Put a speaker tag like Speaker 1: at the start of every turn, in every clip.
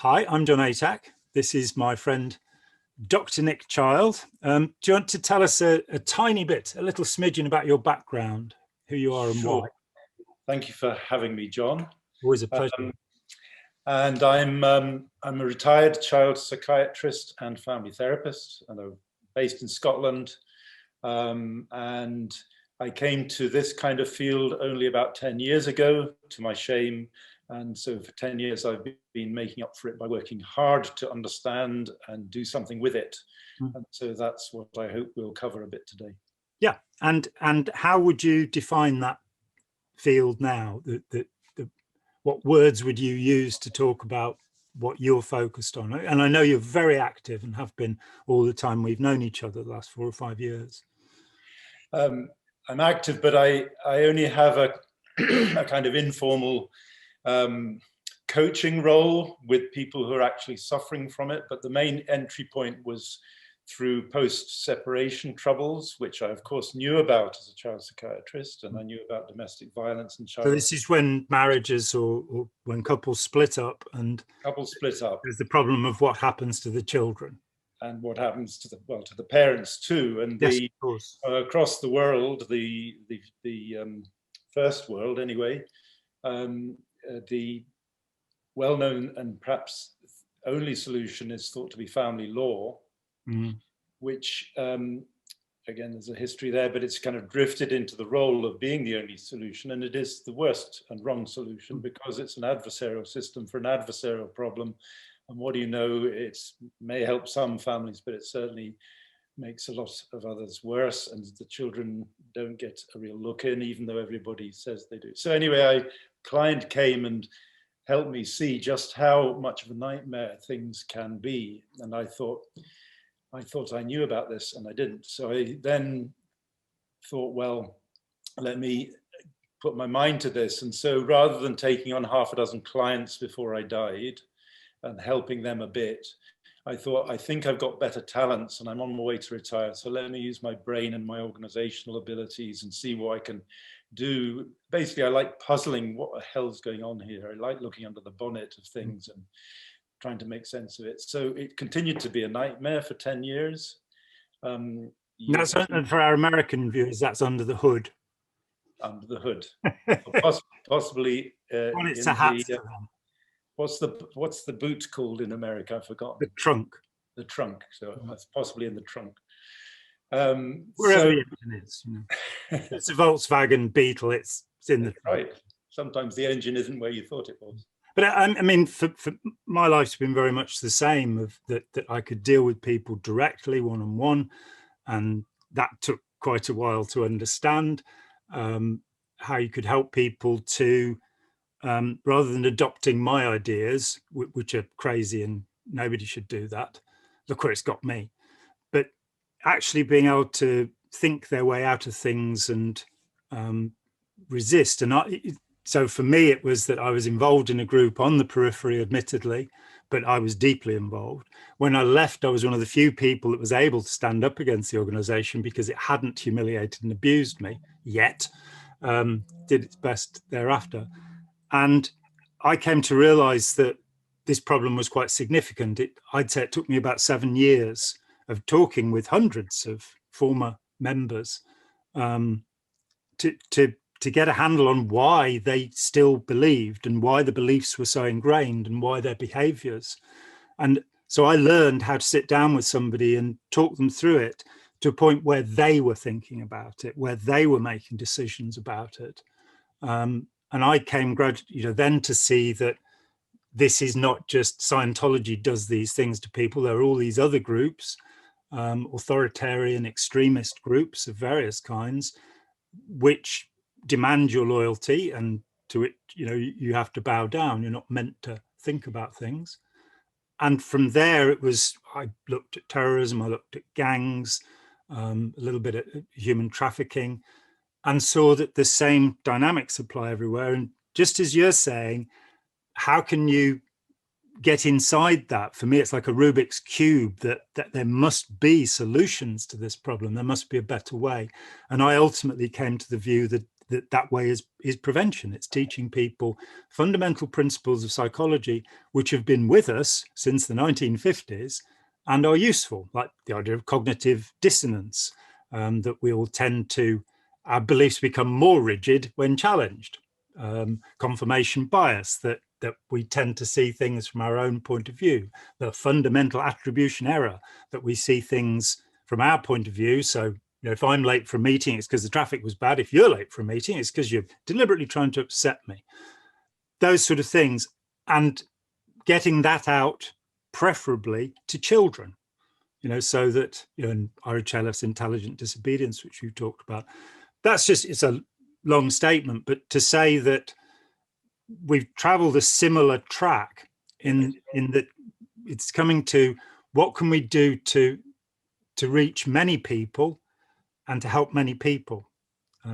Speaker 1: Hi, I'm John Atack. This is my friend, Dr. Nick Child. Do you want to tell us a tiny bit, a little smidgen about your background, who you are and why?
Speaker 2: Thank you for having me, John.
Speaker 1: Always a pleasure.
Speaker 2: And I'm a retired child psychiatrist and family therapist, and I'm based in Scotland. And I came to this kind of field only about 10 years ago, to my shame. And so for 10 years, I've been making up for it by working hard to understand and do something with it. And so that's what I hope we'll cover a bit today.
Speaker 1: Yeah, and how would you define that field now? What words would you use to talk about what you're focused on? And I know you're very active and have been all the time we've known each other the last 4 or 5 years.
Speaker 2: I'm active, but I only have a kind of informal coaching role with people who are actually suffering from it. But the main entry point was through post-separation troubles, which I, of course, knew about as a child psychiatrist, and I knew about domestic violence and child.
Speaker 1: So this is when marriages or when couples split up, and there's the problem of what happens to the children.
Speaker 2: And what happens to the parents too, and
Speaker 1: yes, of course.
Speaker 2: Across the world, the first world anyway, the well-known and perhaps only solution is thought to be family law, which again, there's a history there, but it's kind of drifted into the role of being the only solution, and it is the worst and wrong solution because it's an adversarial system for an adversarial problem. And what do you know, it may help some families, but it certainly makes a lot of others worse, and the children don't get a real look in, even though everybody says they do. So anyway, a client came and helped me see just how much of a nightmare things can be. And I thought I knew about this, and I didn't. So I then thought, well, let me put my mind to this. And so rather than taking on half a dozen clients before I died, and helping them a bit, I thought, I think I've got better talents and I'm on my way to retire. So let me use my brain and my organizational abilities and see what I can do. Basically, I like puzzling what the hell's going on here. I like looking under the bonnet of things and trying to make sense of it. So it continued to be a nightmare for 10 years.
Speaker 1: That's for our American viewers, that's under the hood.
Speaker 2: Under the hood. Possibly
Speaker 1: well, it's a hat.
Speaker 2: What's the boot called in America? I've forgotten.
Speaker 1: The trunk.
Speaker 2: The trunk. So that's possibly in the trunk.
Speaker 1: Wherever the engine is. You know. It's a Volkswagen Beetle. It's in the trunk.
Speaker 2: Right. Sometimes the engine isn't where you thought it was.
Speaker 1: But I mean, for my life's been very much the same. Of that I could deal with people directly, one-on-one, and that took quite a while to understand how you could help people to. Rather than adopting my ideas, which are crazy and nobody should do that, look where it's got me, but actually being able to think their way out of things and resist. And so for me, it was that I was involved in a group on the periphery, admittedly, but I was deeply involved. When I left, I was one of the few people that was able to stand up against the organization because it hadn't humiliated and abused me yet, did its best thereafter. And I came to realize that this problem was quite significant. I'd say it took me about 7 years of talking with hundreds of former members to get a handle on why they still believed and why the beliefs were so ingrained and why their behaviors. And so I learned how to sit down with somebody and talk them through it to a point where they were thinking about it, where they were making decisions about it. And I came then to see that this is not just Scientology does these things to people. There are all these other groups, authoritarian extremist groups of various kinds, which demand your loyalty, and to it, you have to bow down. You're not meant to think about things. And from there, I looked at terrorism, I looked at gangs, a little bit at human trafficking, and saw that the same dynamics apply everywhere. And just as you're saying, how can you get inside that? For me, it's like a Rubik's Cube, that there must be solutions to this problem. There must be a better way. And I ultimately came to the view that that way is prevention. It's teaching people fundamental principles of psychology which have been with us since the 1950s and are useful, like the idea of cognitive dissonance, that we all tend to, our beliefs become more rigid when challenged. Confirmation bias, that we tend to see things from our own point of view. The fundamental attribution error, that we see things from our point of view. So, if I'm late for a meeting, it's because the traffic was bad. If you're late for a meeting, it's because you're deliberately trying to upset me. Those sort of things. And getting that out, preferably to children, so that, in RHLF's intelligent disobedience, which you talked about, it's a long statement, but to say that we've traveled a similar track in that it's coming to what can we do to reach many people and to help many people.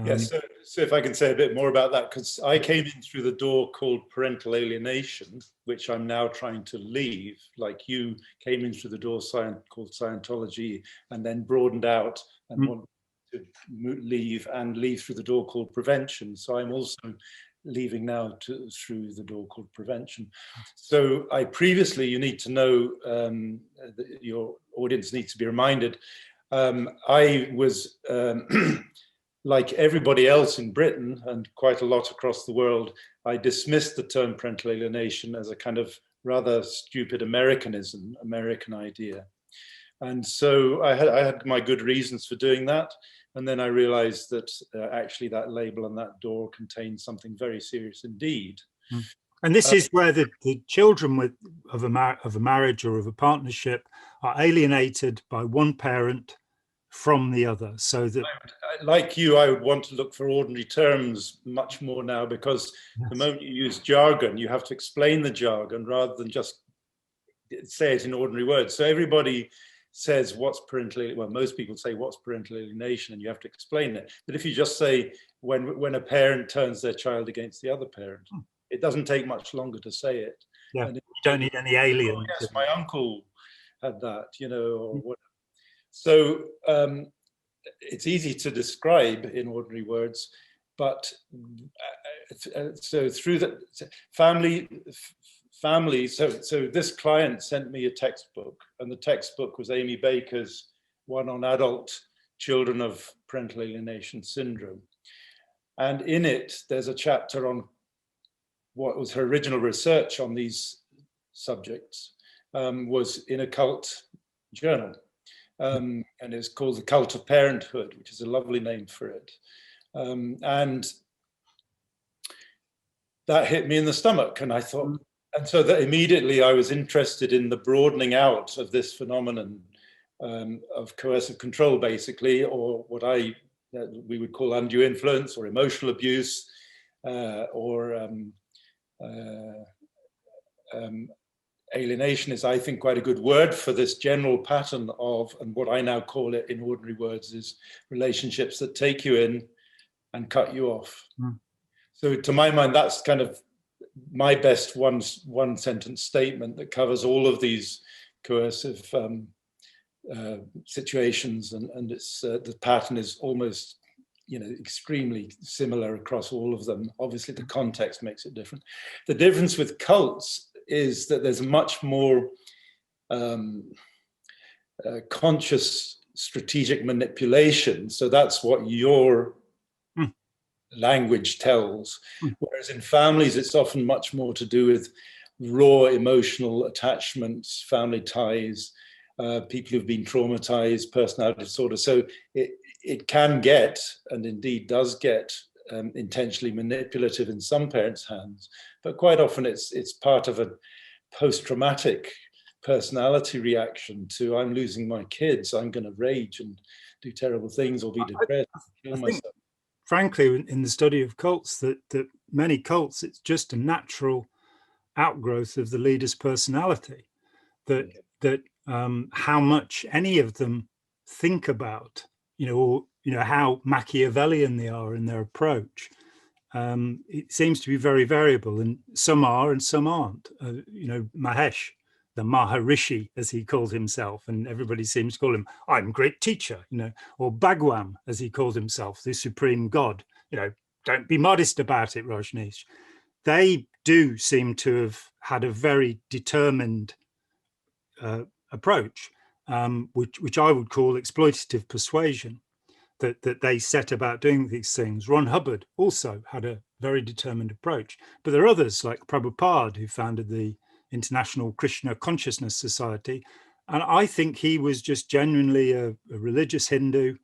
Speaker 2: Yes, so if I can say a bit more about that, because I came in through the door called parental alienation, which I'm now trying to leave, like you came in through the door called Scientology, and then broadened out and want to leave through the door called prevention. So I'm also leaving now through the door called prevention. So you need to know, your audience needs to be reminded, I was, like everybody else in Britain and quite a lot across the world, I dismissed the term parental alienation as a kind of rather stupid American idea. And so I had my good reasons for doing that. And then I realized that actually that label on that door contains something very serious indeed.
Speaker 1: And this is where the children of a marriage or of a partnership are alienated by one parent from the other. So that,
Speaker 2: like you, I would want to look for ordinary terms much more now, because the moment you use jargon, you have to explain the jargon rather than just say it in ordinary words. So everybody says what's parental alienation. Well, most people say what's parental alienation, and you have to explain it. But if you just say when a parent turns their child against the other parent, it doesn't take much longer to say it.
Speaker 1: Yeah, and you don't need any aliens.
Speaker 2: Oh, yes, my uncle had that, or whatever. So it's easy to describe in ordinary words, but so through the family, so this client sent me a textbook, and the textbook was Amy Baker's one on adult children of parental alienation syndrome. And in it, there's a chapter on what was her original research on these subjects, was in a cult journal. And it's called The Cult of Parenthood, which is a lovely name for it. And that hit me in the stomach, and I thought, and so that immediately I was interested in the broadening out of this phenomenon of coercive control, basically, or what we would call undue influence or emotional abuse, or alienation is, I think, quite a good word for this general pattern of, and what I now call it in ordinary words, is relationships that take you in and cut you off. So to my mind, that's kind of my best one sentence statement that covers all of these coercive situations, and it's the pattern is almost extremely similar across all of them. Obviously the context makes it different. The difference with cults is that there's much more conscious strategic manipulation. So that's what your language tells. Whereas in families, it's often much more to do with raw emotional attachments, family ties, people who've been traumatized, personality disorder. So it can get, and indeed does get, intentionally manipulative in some parents' hands, but quite often it's part of a post-traumatic personality reaction to, I'm losing my kids, I'm going to rage and do terrible things or be depressed, kill myself.
Speaker 1: Frankly, in the study of cults, that many cults, it's just a natural outgrowth of the leader's personality. That how much any of them think about, how Machiavellian they are in their approach. It seems to be very variable, and some are and some aren't. Mahesh, the Maharishi, as he called himself, and everybody seems to call him, I'm great teacher, or Bhagwan, as he called himself, the supreme God, don't be modest about it, Rajneesh. They do seem to have had a very determined approach, which I would call exploitative persuasion, that they set about doing these things. Ron Hubbard also had a very determined approach. But there are others like Prabhupada, who founded the International Krishna Consciousness Society. And I think he was just genuinely a religious Hindu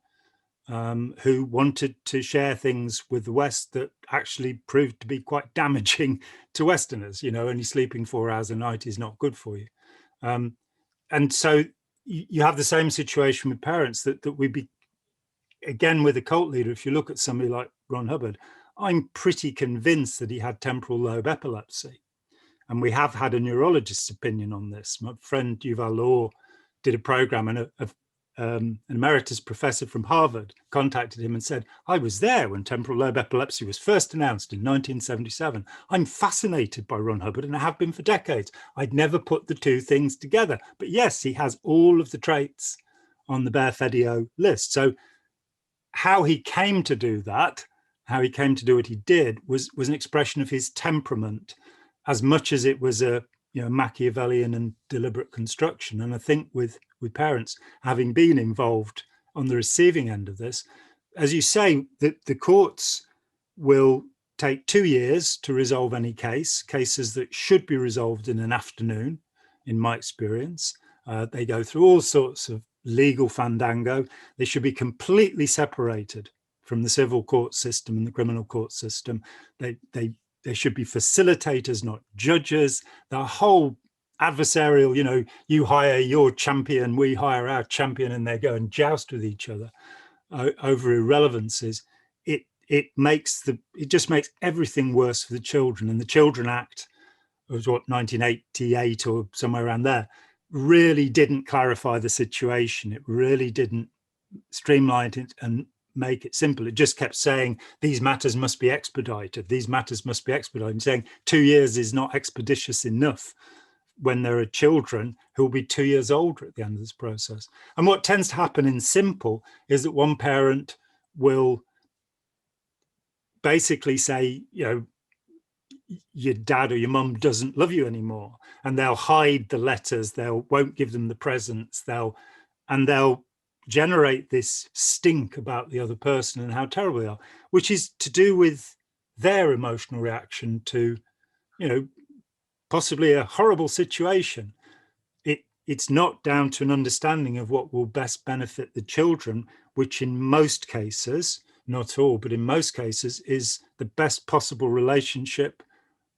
Speaker 1: who wanted to share things with the West that actually proved to be quite damaging to Westerners. You know, only sleeping 4 hours a night is not good for you. And so you have the same situation with parents that we be, again, with a cult leader. If you look at somebody like Ron Hubbard, I'm pretty convinced that he had temporal lobe epilepsy. And we have had a neurologist's opinion on this. My friend Yuval Law did a program, and an emeritus professor from Harvard contacted him and said, I was there when temporal lobe epilepsy was first announced in 1977. I'm fascinated by Ron Hubbard, and I have been for decades. I'd never put the two things together. But yes, he has all of the traits on the Barefedio list. So how he came to do that, how he came to do what he did, was an expression of his temperament, as much as it was a Machiavellian and deliberate construction. And I think with parents having been involved on the receiving end of this, as you say, the courts will take 2 years to resolve any cases that should be resolved in an afternoon, in my experience. They go through all sorts of legal fandango. They should be completely separated from the civil court system and the criminal court system. They should be facilitators, not judges. The whole adversarial, you hire your champion, we hire our champion, and they go and joust with each other over irrelevances. It just makes everything worse for the children. And the Children Act, it was 1988 or somewhere around there, really didn't clarify the situation. It really didn't streamline it and make it simple. It just kept saying these matters must be expedited. These matters must be expedited, and saying 2 years is not expeditious enough when there are children who will be 2 years older at the end of this process. And what tends to happen in simple is that one parent will basically say, your dad or your mum doesn't love you anymore, and they'll hide the letters, won't give them the presents, they'll generate this stink about the other person and how terrible they are, which is to do with their emotional reaction to, possibly a horrible situation. It's not down to an understanding of what will best benefit the children, which in most cases, not all, but in most cases, is the best possible relationship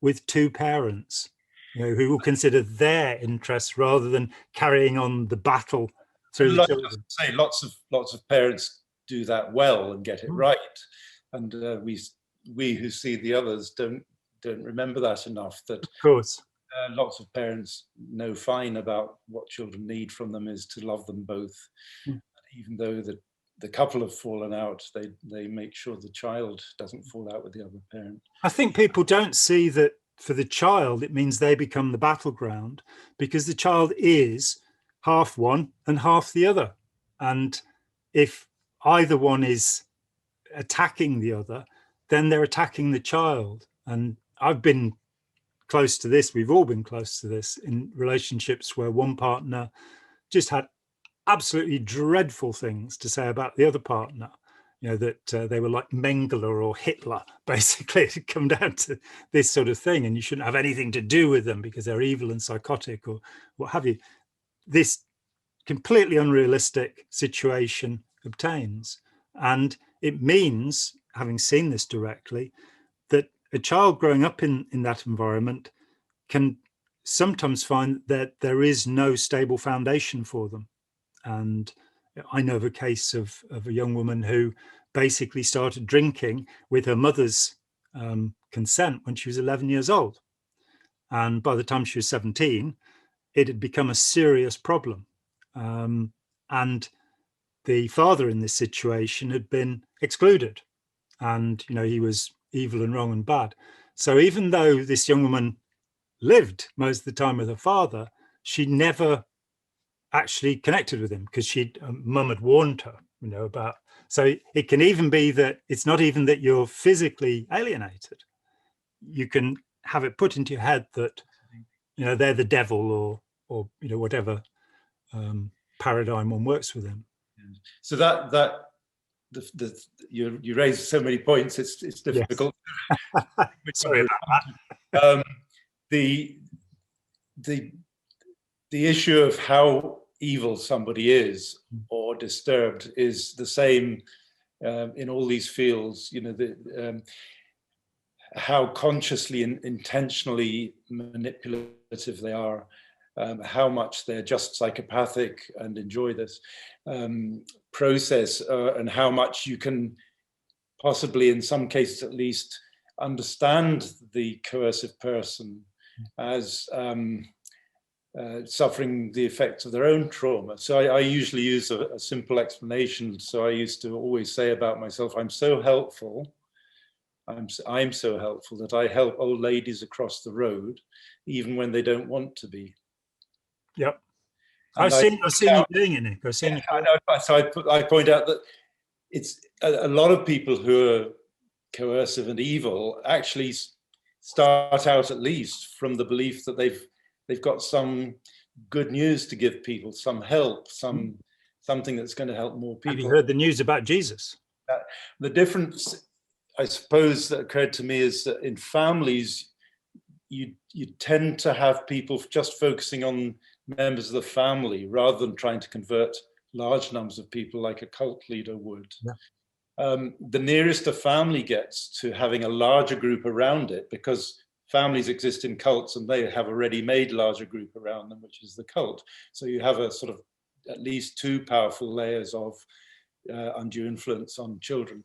Speaker 1: with two parents, who will consider their interests rather than carrying on the battle through the children.
Speaker 2: Say lots of parents do that well and get it right, and we who see the others don't remember that enough. That
Speaker 1: of course,
Speaker 2: lots of parents know fine about what children need from them is to love them both. Even though the couple have fallen out, they make sure the child doesn't fall out with the other parent.
Speaker 1: I think people don't see that for the child, it means they become the battleground, because the child is half one and half the other. And if either one is attacking the other, then they're attacking the child. And I've been close to this, we've all been close to this, in relationships where one partner just had absolutely dreadful things to say about the other partner, that they were like Mengele or Hitler, basically. It come down to this sort of thing, and you shouldn't have anything to do with them because they're evil and psychotic or what have you. This completely unrealistic situation obtains, and it means, having seen this directly, that a child growing up in that environment can sometimes find that there is no stable foundation for them. And I know of a case of a young woman who basically started drinking with her mother's consent when she was 11 years old. And by the time she was 17, it had become a serious problem. And the father in this situation had been excluded. And, he was evil and wrong and bad. So even though this young woman lived most of the time with her father, she never actually connected with him, because mum had warned her, about So it can even be that it's not even that you're physically alienated. You can have it put into your head that, you know, they're the devil, or you know, whatever paradigm one works with them.
Speaker 2: So you raise so many points. It's difficult.
Speaker 1: Yes. Sorry about that.
Speaker 2: The issue of how evil somebody is or disturbed is the same in all these fields. You know, how consciously and intentionally manipulative they are, how much they're just psychopathic and enjoy this process, and how much you can possibly, in some cases at least, understand the coercive person as suffering the effects of their own trauma. So I usually use a simple explanation. So I used to always say about myself, I'm so helpful. I'm so helpful that I help old ladies across the road, even when they don't want to be.
Speaker 1: Yep.
Speaker 2: And
Speaker 1: I've seen you doing it, Nick. I've seen you.
Speaker 2: So I point out that it's a lot of people who are coercive and evil actually start out at least from the belief that they've got some good news to give people, some help, something that's going to help more people.
Speaker 1: Have you heard the news about Jesus?
Speaker 2: The difference, I suppose, that occurred to me is that in families, you tend to have people just focusing on members of the family rather than trying to convert large numbers of people like a cult leader would. Yeah. The nearest a family gets to having a larger group around it, because families exist in cults and they have a ready-made larger group around them, which is the cult. So you have a sort of at least two powerful layers of undue influence on children.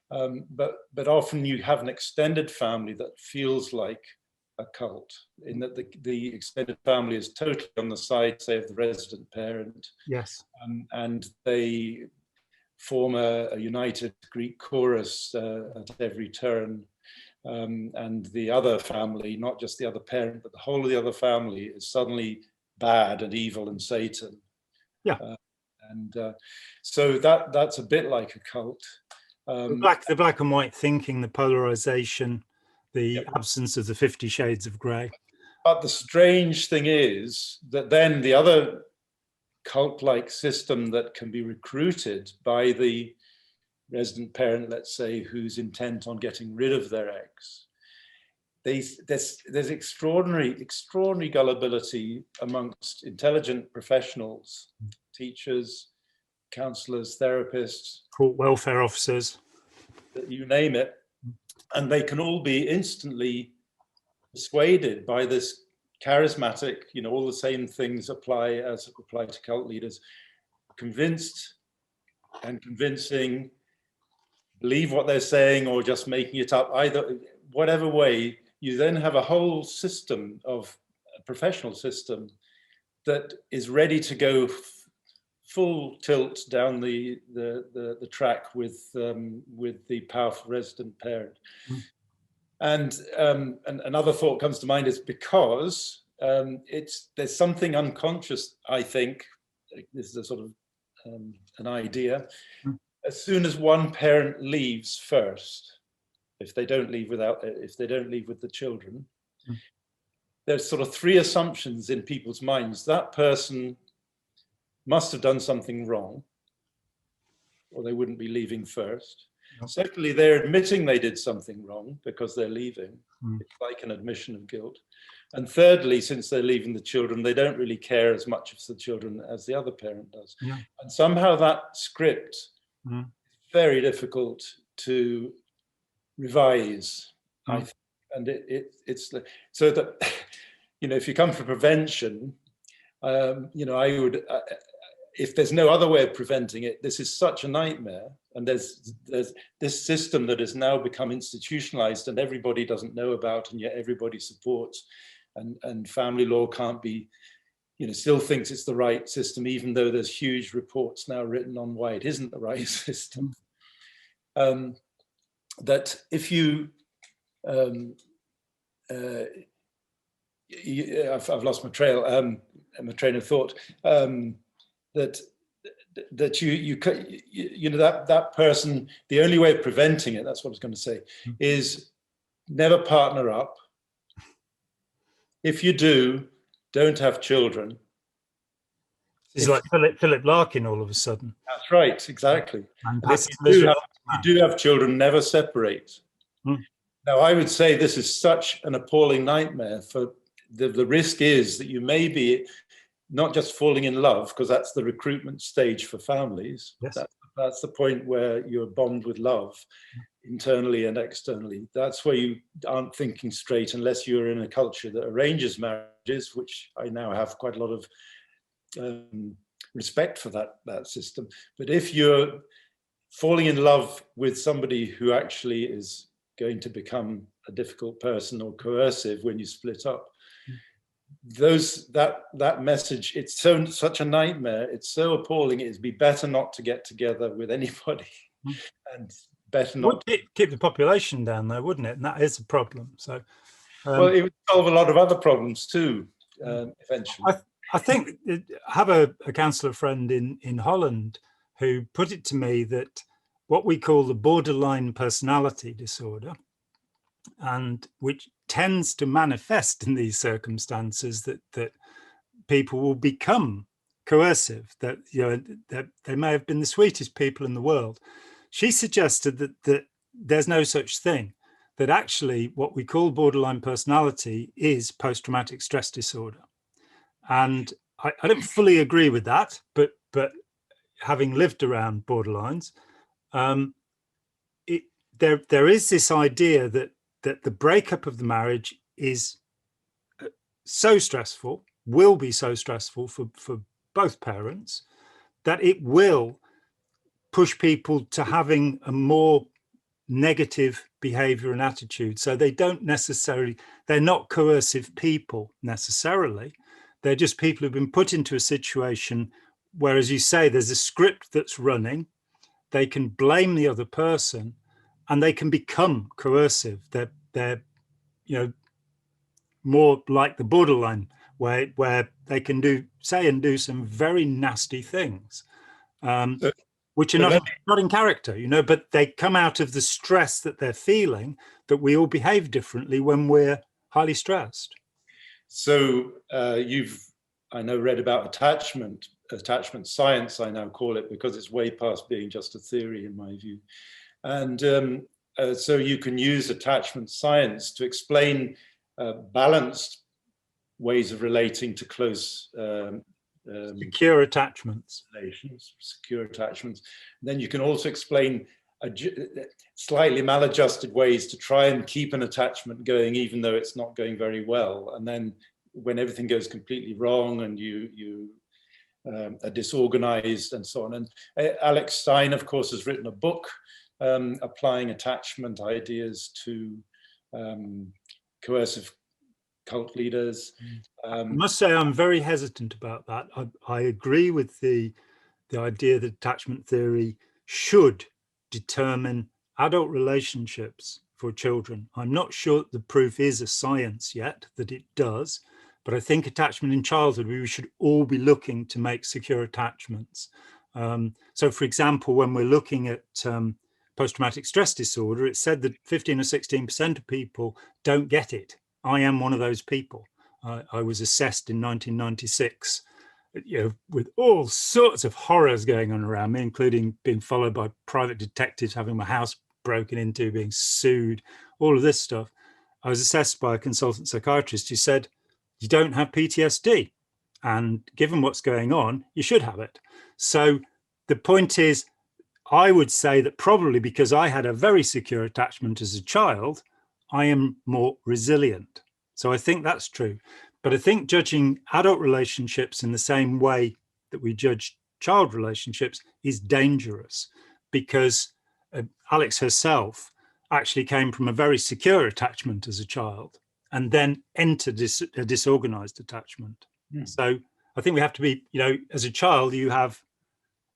Speaker 2: But often you have an extended family that feels like a cult, in that the extended family is totally on the side, say, of the resident parent.
Speaker 1: Yes.
Speaker 2: And they form a united Greek chorus at every turn. And the other family, not just the other parent, but the whole of the other family, is suddenly bad and evil and Satan.
Speaker 1: Yeah.
Speaker 2: So that's a bit like a cult.
Speaker 1: The black and white thinking, the polarization, the absence of the 50 shades of grey.
Speaker 2: But the strange thing is that then the other cult-like system that can be recruited by the resident parent, let's say, who's intent on getting rid of their ex, there's extraordinary gullibility amongst intelligent professionals, teachers, counselors, therapists,
Speaker 1: court welfare officers,
Speaker 2: you name it, and they can all be instantly persuaded by this charismatic, you know, all the same things apply to cult leaders, convinced and convincing, believe what they're saying or just making it up, either whatever way. You then have a whole system of a professional system that is ready to go full tilt down the track with the powerful resident parent. And another thought comes to mind is because there's something unconscious, I think. This is a sort of an idea. As soon as one parent leaves first, if they don't leave with the children, there's sort of three assumptions in people's minds. That person must have done something wrong, or they wouldn't be leaving first. Secondly, they're admitting they did something wrong because they're leaving. It's like an admission of guilt. And thirdly, since they're leaving the children, they don't really care as much for the children as the other parent does. Yeah. And somehow that script is very difficult to revise, I think. And it's so that, you know, if you come for prevention, you know, I would, if there's no other way of preventing it, this is such a nightmare. And there's this system that has now become institutionalized and everybody doesn't know about, and yet everybody supports. And family law can't be, you know, still thinks it's the right system, even though there's huge reports now written on why it isn't the right system. That if you, I've lost my trail, my train of thought, that that you know, that person, the only way of preventing it, that's what I was going to say, is never partner up. If you do, don't have children.
Speaker 1: It's like Philip Larkin all of a sudden.
Speaker 2: That's right, exactly.
Speaker 1: And
Speaker 2: And if you do have children, never separate. Now, I would say this is such an appalling nightmare. For the risk is that you may be not just falling in love, because that's the recruitment stage for families.
Speaker 1: Yes.
Speaker 2: That's the point where you're bombed with love, internally and externally. That's where you aren't thinking straight unless you're in a culture that arranges marriages, which I now have quite a lot of respect for that system. But if you're falling in love with somebody who actually is going to become a difficult person or coercive when you split up, that message, it's such a nightmare, it's so appalling. It'd be better not to get together with anybody, and better not.
Speaker 1: Would keep the population down though, wouldn't it? And that is a problem. So
Speaker 2: well, it would solve a lot of other problems too, eventually.
Speaker 1: I think I have a counsellor friend in Holland who put it to me that what we call the borderline personality disorder, and which tends to manifest in these circumstances, that people will become coercive, that, you know, that they may have been the sweetest people in the world. She suggested that there's no such thing, that actually what we call borderline personality is post-traumatic stress disorder. And I don't fully agree with that, but having lived around borderlines, there is this idea that the breakup of the marriage is so stressful, will be so stressful for both parents, that it will push people to having a more negative behavior and attitude. So they don't necessarily, they're not coercive people necessarily. They're just people who've been put into a situation where, as you say, there's a script that's running. They can blame the other person, and they can become coercive. They're you know, more like the borderline, where they can say and do some very nasty things, which are not in character, you know, but they come out of the stress that they're feeling, that we all behave differently when we're highly stressed. So
Speaker 2: I know, read about attachment science, I now call it, because it's way past being just a theory in my view. And so you can use attachment science to explain balanced ways of relating to close
Speaker 1: secure attachments.
Speaker 2: Secure attachments. And then you can also explain slightly maladjusted ways to try and keep an attachment going, even though it's not going very well. And then when everything goes completely wrong and you are disorganized and so on. And Alex Stein, of course, has written a book applying attachment ideas to coercive cult leaders.
Speaker 1: I must say I'm very hesitant about that. I agree with the idea that attachment theory should determine adult relationships for children. I'm not sure that the proof is a science yet that it does, but I think attachment in childhood, we should all be looking to make secure attachments. So for example, when we're looking at post-traumatic stress disorder, it's said that 15 or 16% of people don't get it. I am one of those people. I was assessed in 1996, you know, with all sorts of horrors going on around me, including being followed by private detectives, having my house broken into, being sued, all of this stuff. I was assessed by a consultant psychiatrist who said, you don't have PTSD. And given what's going on, you should have it. So the point is, I would say that probably because I had a very secure attachment as a child, I am more resilient. So I think that's true. But I think judging adult relationships in the same way that we judge child relationships is dangerous, because Alex herself actually came from a very secure attachment as a child and then entered a disorganized attachment. Yeah. So I think we have to be, you know, as a child, you have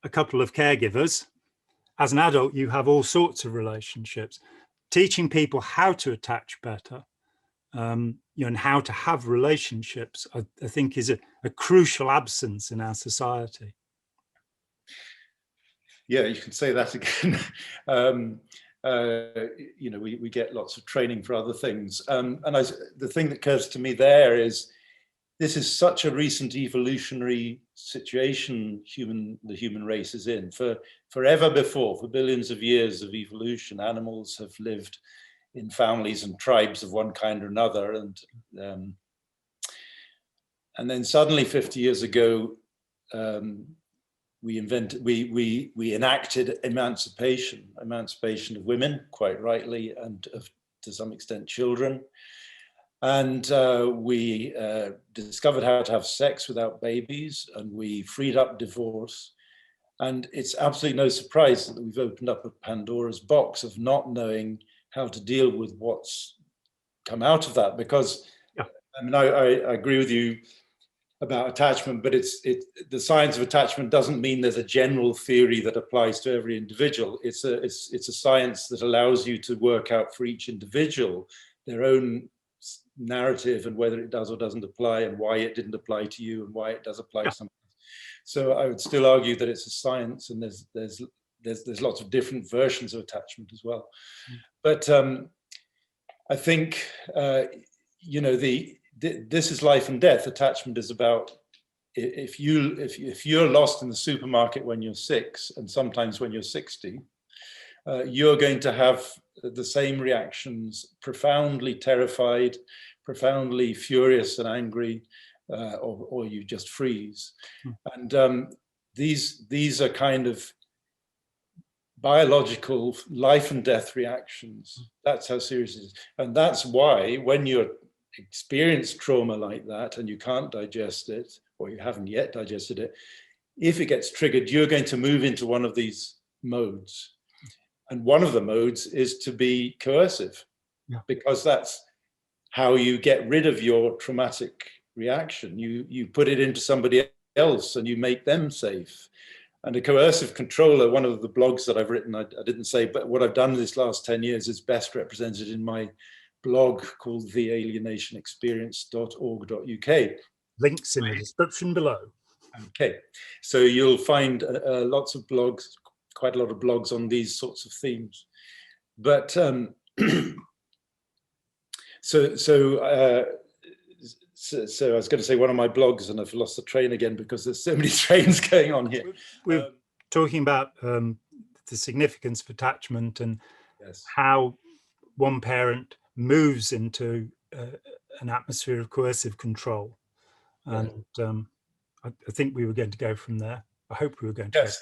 Speaker 1: a couple of caregivers. As an adult, you have all sorts of relationships. Teaching people how to attach better, you know, and how to have relationships, I think is a crucial absence in our society.
Speaker 2: Yeah, you can say that again. You know, we get lots of training for other things. And the thing that occurs to me there is, this is such a recent evolutionary situation the human race is in. Forever before, for billions of years of evolution, animals have lived in families and tribes of one kind or another. And then suddenly 50 years ago, we enacted emancipation of women, quite rightly, and to some extent children. And we discovered how to have sex without babies, and we freed up divorce. And it's absolutely no surprise that we've opened up a Pandora's box of not knowing how to deal with what's come out of that. Because, yeah. I mean, I agree with you about attachment, but the science of attachment doesn't mean there's a general theory that applies to every individual. It's a science that allows you to work out for each individual their own narrative and whether it does or doesn't apply, and why it didn't apply to you and why it does apply to someone else. So I would still argue that it's a science, and there's lots of different versions of attachment as well. But I think you know, this is life and death. Attachment is about, if you're lost in the supermarket when you're 6 and sometimes when you're 60, you're going to have the same reactions: profoundly terrified, profoundly furious and angry, or you just freeze. And these are kind of biological life and death reactions. That's how serious it is. And that's why when you're experienced trauma like that and you can't digest it, or you haven't yet digested it, if it gets triggered, you're going to move into one of these modes. And one of the modes is to be coercive, because that's how you get rid of your traumatic reaction. You put it into somebody else and you make them safe. And a coercive controller, one of the blogs that I've written, I didn't say, but what I've done this last 10 years is best represented in my blog called thealienationexperience.org.uk.
Speaker 1: Links in the description below. Okay,
Speaker 2: so you'll find lots of blogs, quite a lot of blogs on these sorts of themes. But so I was going to say one of my blogs, and I've lost the train again because there's so many trains going on here.
Speaker 1: We're talking about the significance of attachment and how one parent moves into an atmosphere of coercive control. And I think we were going to go from there. I hope we were going to.
Speaker 2: Yes,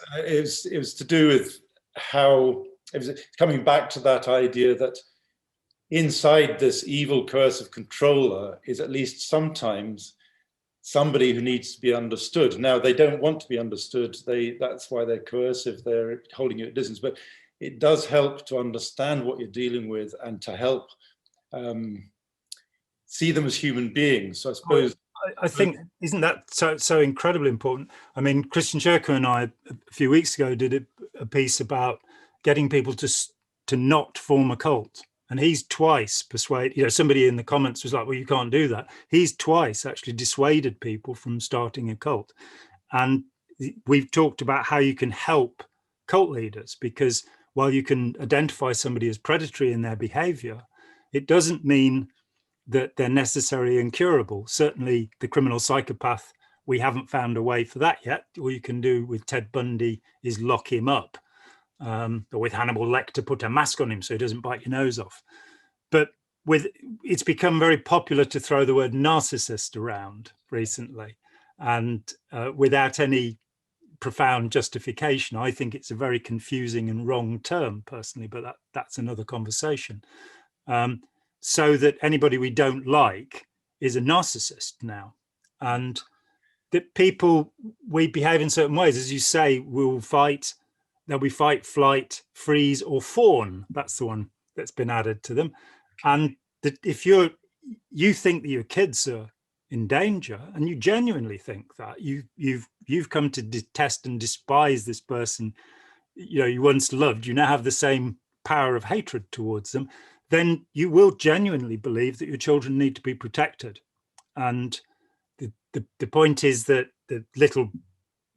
Speaker 2: it was to do with how it was coming back to that idea that inside this evil coercive controller is at least sometimes somebody who needs to be understood. Now, they don't want to be understood. That's why they're coercive. They're holding you at distance. But it does help to understand what you're dealing with and to help see them as human beings. So I suppose.
Speaker 1: I think, isn't that so incredibly important? I mean, Christian Scherker and I a few weeks ago did a piece about getting people to not form a cult, and he's twice persuaded. You know, somebody in the comments was like, "Well, you can't do that." He's twice actually dissuaded people from starting a cult, and we've talked about how you can help cult leaders, because while you can identify somebody as predatory in their behavior, it doesn't mean that they're necessarily incurable. Certainly the criminal psychopath, we haven't found a way for that yet. All you can do with Ted Bundy is lock him up, or with Hannibal Lecter, put a mask on him so he doesn't bite your nose off. But it's become very popular to throw the word narcissist around recently, and without any profound justification. I think it's a very confusing and wrong term personally, but that's another conversation. So that anybody we don't like is a narcissist now, and that people, we behave in certain ways, as you say, we'll fight. There'll be fight, flight, freeze, or fawn. That's the one that's been added to them. And that if you think that your kids are in danger, and you genuinely think that you've come to detest and despise this person, you know, you once loved, you now have the same power of hatred towards them, then you will genuinely believe that your children need to be protected. And the point is that the little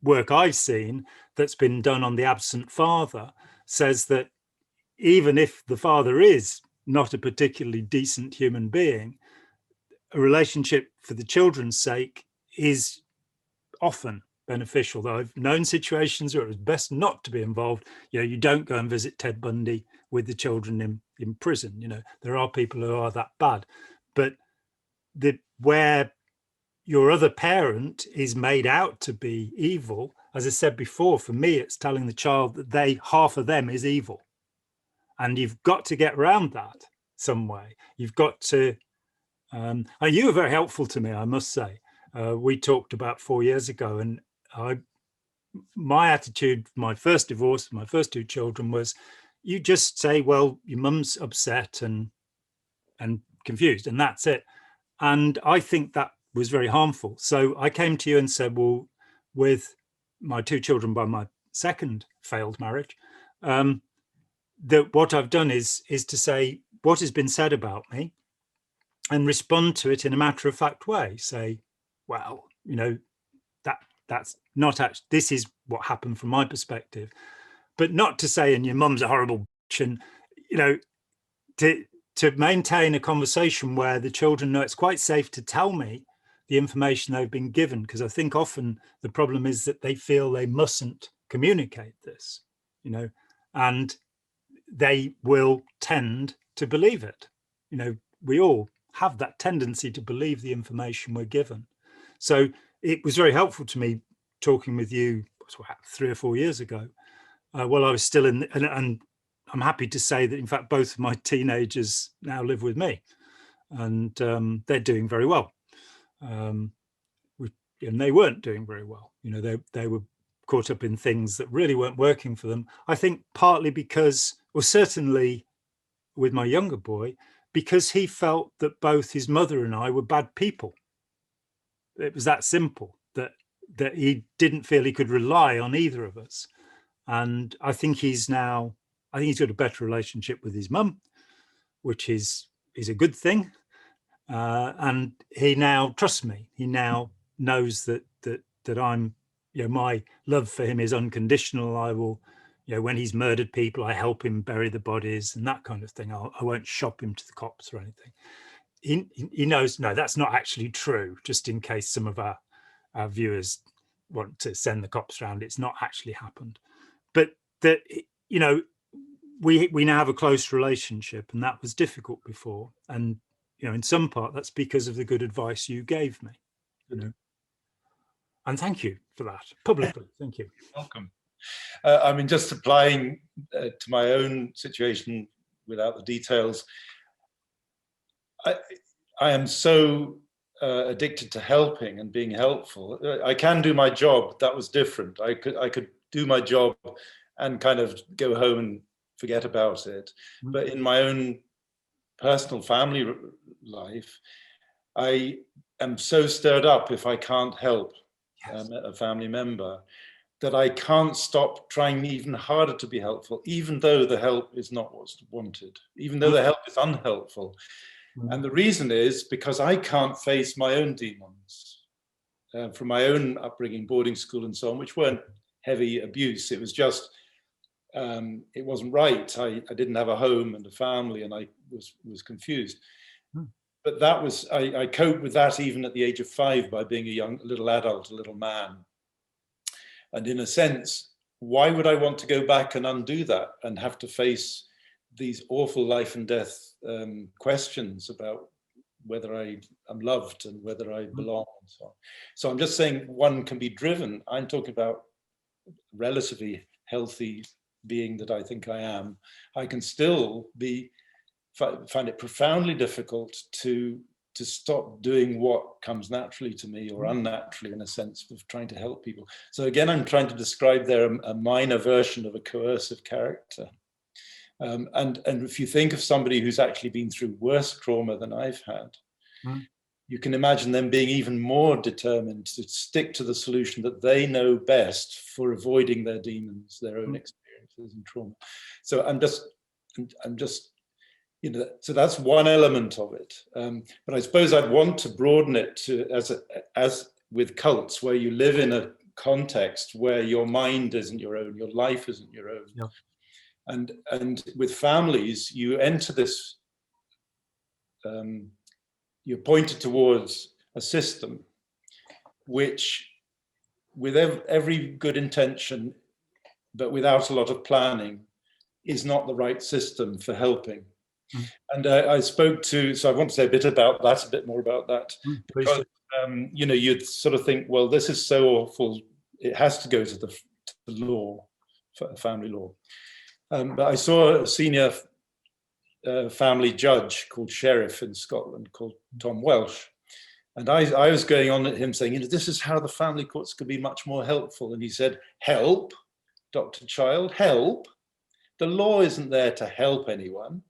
Speaker 1: work I've seen that's been done on the absent father says that even if the father is not a particularly decent human being, a relationship for the children's sake is often beneficial. Though I've known situations where it was best not to be involved. You don't go and visit Ted Bundy with the children in prison. There are people who are that bad, but where your other parent is made out to be evil, as I said before, for me, it's telling the child that half of them is evil. And you've got to get around that some way. You've got to, and you were very helpful to me, I must say. We talked about 4 years ago, and my attitude, my first divorce, my first 2 children was, you just say, well, your mum's upset and confused, and that's it. And I think that was very harmful. So I came to you and said, well, with my 2 children by my second failed marriage, that what I've done is to say what has been said about me and respond to it in a matter-of-fact way. Say, well, that's not actually, this is what happened from my perspective, but not to say, and your mum's a horrible bitch, and to maintain a conversation where the children know it's quite safe to tell me the information they've been given, because I think often the problem is that they feel they mustn't communicate this, and they will tend to believe it. We all have that tendency to believe the information we're given. So it was very helpful to me talking with you 3 or 4 years ago, while I was still in, and I'm happy to say that in fact both of my teenagers now live with me, and they're doing very well. And they weren't doing very well. They were caught up in things that really weren't working for them. I think partly because, or certainly with my younger boy, because he felt that both his mother and I were bad people. It was that simple, that he didn't feel he could rely on either of us. And I think he's got a better relationship with his mum, which is a good thing. And he now trusts me. He now knows that I'm, my love for him is unconditional. I will, when he's murdered people, I help him bury the bodies and that kind of thing. I won't shop him to the cops or anything. He knows, no, that's not actually true, just in case some of our viewers want to send the cops around. It's not actually happened. But that, we now have a close relationship, and that was difficult before. And, in some part, that's because of the good advice you gave me, And thank you for that, publicly. Thank you.
Speaker 2: Welcome. I mean, just applying to my own situation without the details, I am so addicted to helping and being helpful. I can do my job. That was different. I could do my job and kind of go home and forget about it. Mm-hmm. But in my own personal family life, I am so stirred up if I can't help a family member, that I can't stop trying even harder to be helpful, even though the help is not what's wanted, even though the help is unhelpful. Mm-hmm. And the reason is because I can't face my own demons from my own upbringing, boarding school and so on, which weren't heavy abuse. It was just, it wasn't right. I didn't have a home and a family, and I was confused. But that was, I coped with that even at the age of 5 by being a little adult, a little man. And in a sense, why would I want to go back and undo that and have to face these awful life and death questions about whether I am loved and whether I belong and so on. So I'm just saying one can be driven. I'm talking about relatively healthy being that I think I am. I can still find it profoundly difficult to stop doing what comes naturally to me, or unnaturally, in a sense of trying to help people. So again, I'm trying to describe there a minor version of a coercive character. And if you think of somebody who's actually been through worse trauma than I've had, you can imagine them being even more determined to stick to the solution that they know best for avoiding their demons, their own experiences and trauma. So I'm just so that's one element of it. But I suppose I'd want to broaden it to as with cults, where you live in a context where your mind isn't your own, your life isn't your own.
Speaker 1: Yeah.
Speaker 2: And with families, you enter this, you're pointed towards a system which, with every good intention, but without a lot of planning, is not the right system for helping. And I spoke to, so I want to say a bit more about that, because you'd sort of think, well, this is so awful, it has to go to the law, family law. But I saw a senior family judge called Sheriff in Scotland, called Tom Welsh. And I was going on at him saying, this is how the family courts could be much more helpful. And he said, help, Dr. Child, help. The law isn't there to help anyone.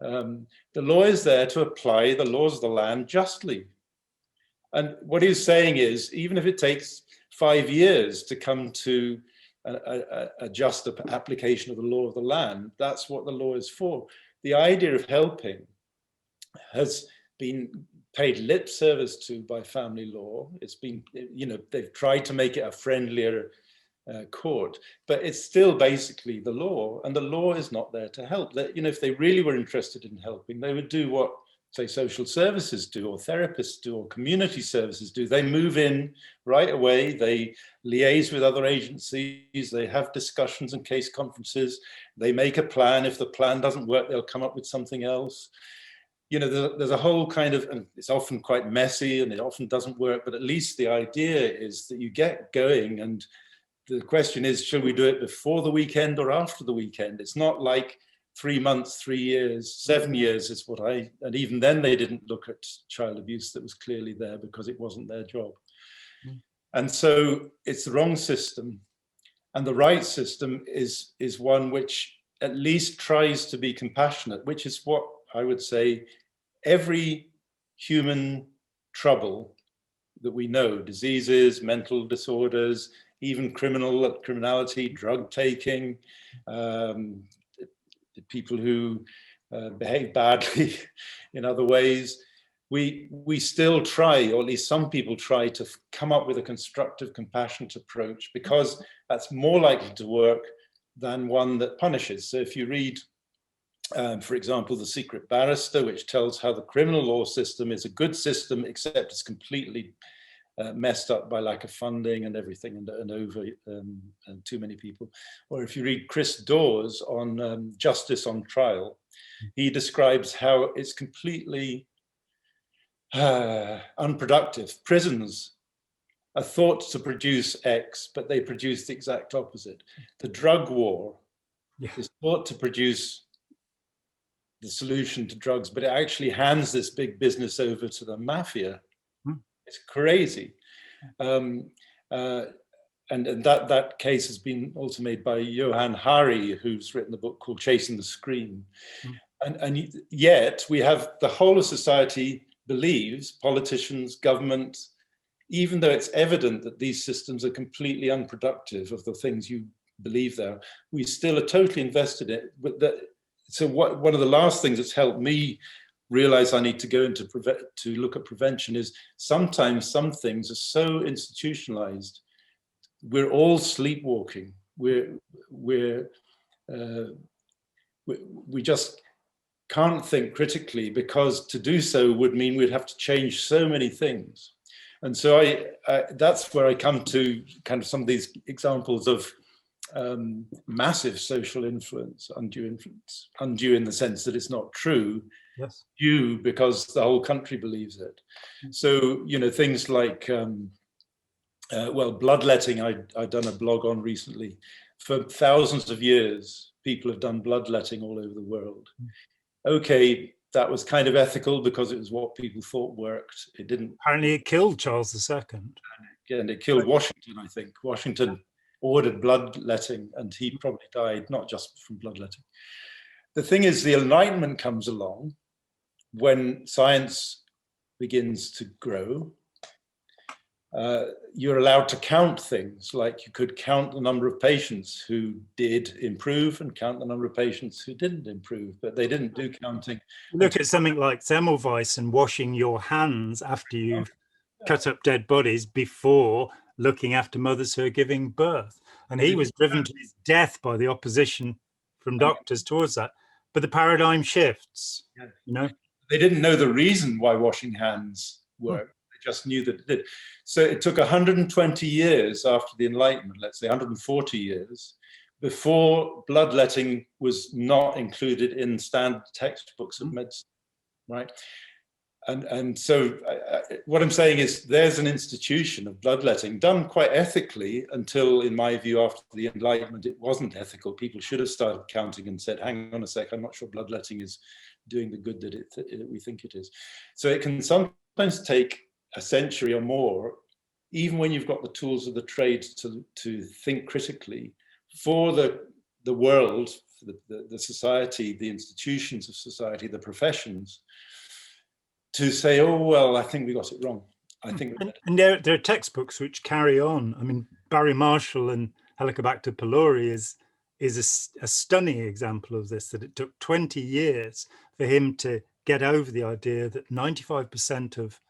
Speaker 2: The law is there to apply the laws of the land justly. And what he's saying is, even if it takes 5 years to come to a just application of the law of the land, that's what the law is for. The idea of helping has been paid lip service to by family law. It's been, they've tried to make it a friendlier court, but it's still basically the law, and the law is not there to help. That, if they really were interested in helping, they would do what, say, social services do, or therapists do, or community services do. They move in right away, they liaise with other agencies, they have discussions and case conferences, they make a plan. If the plan doesn't work, they'll come up with something else. There's a whole kind of, and it's often quite messy and it often doesn't work, but at least the idea is that you get going, and the question is, shall we do it before the weekend or after the weekend? It's not like 3 months, 3 years, 7 years is what and even then they didn't look at child abuse that was clearly there because it wasn't their job. And so it's the wrong system. And the right system is one which at least tries to be compassionate, which is what I would say every human trouble that we know, diseases, mental disorders, even criminality, drug taking, people who behave badly in other ways, we still try, or at least some people try, to come up with a constructive, compassionate approach, because that's more likely to work than one that punishes. So if you read, for example, The Secret Barrister, which tells how the criminal law system is a good system, except it's completely messed up by lack of funding and everything, and over and too many people. Or if you read Chris Dawes on Justice on Trial, he describes how it's completely unproductive. Prisons are thought to produce X, but they produce the exact opposite. The drug war is thought to produce the solution to drugs, but it actually hands this big business over to the mafia. It's crazy. And that case has been also made by Johan Hari, who's written a book called Chasing the Scream. And yet we have the whole of society believes, politicians, government, even though it's evident that these systems are completely unproductive of the things you believe there, we still are totally invested in it. So one of the last things that's helped me realize I need to go into to look at prevention is sometimes some things are so institutionalized, we're all sleepwalking. We just can't think critically, because to do so would mean we'd have to change so many things. And so I that's where I come to kind of some of these examples of massive social influence, undue in the sense that it's not true, due because the whole country believes it. So, things like, bloodletting, I've done a blog on recently. For thousands of years, people have done bloodletting all over the world. Okay, that was kind of ethical because it was what people thought worked. It didn't.
Speaker 1: Apparently it killed Charles II.
Speaker 2: And it killed Washington, I think. Washington ordered bloodletting, and he probably died not just from bloodletting. The thing is, the Enlightenment comes along when science begins to grow. You're allowed to count things, like you could count the number of patients who did improve and count the number of patients who didn't improve, but they didn't do counting.
Speaker 1: Look at something like Semmelweis and washing your hands after you've cut up dead bodies before looking after mothers who are giving birth. And he was driven to his death by the opposition from doctors towards that. But the paradigm shifts, you know.
Speaker 2: They didn't know the reason why washing hands worked. They just knew that it did. So it took 120 years after the Enlightenment, let's say 140 years, before bloodletting was not included in standard textbooks of medicine, right? And so what I'm saying is there's an institution of bloodletting done quite ethically until, in my view, after the Enlightenment, it wasn't ethical. People should have started counting and said, hang on a sec, I'm not sure bloodletting is doing the good that we think it is. So it can sometimes take a century or more, even when you've got the tools of the trade to think critically, for the world, for the society, the institutions of society, the professions, to say, oh, well, I think we got it wrong. I think.
Speaker 1: And there are textbooks which carry on. I mean, Barry Marshall and Helicobacter pylori is a stunning example of this, that it took 20 years for him to get over the idea that 95% of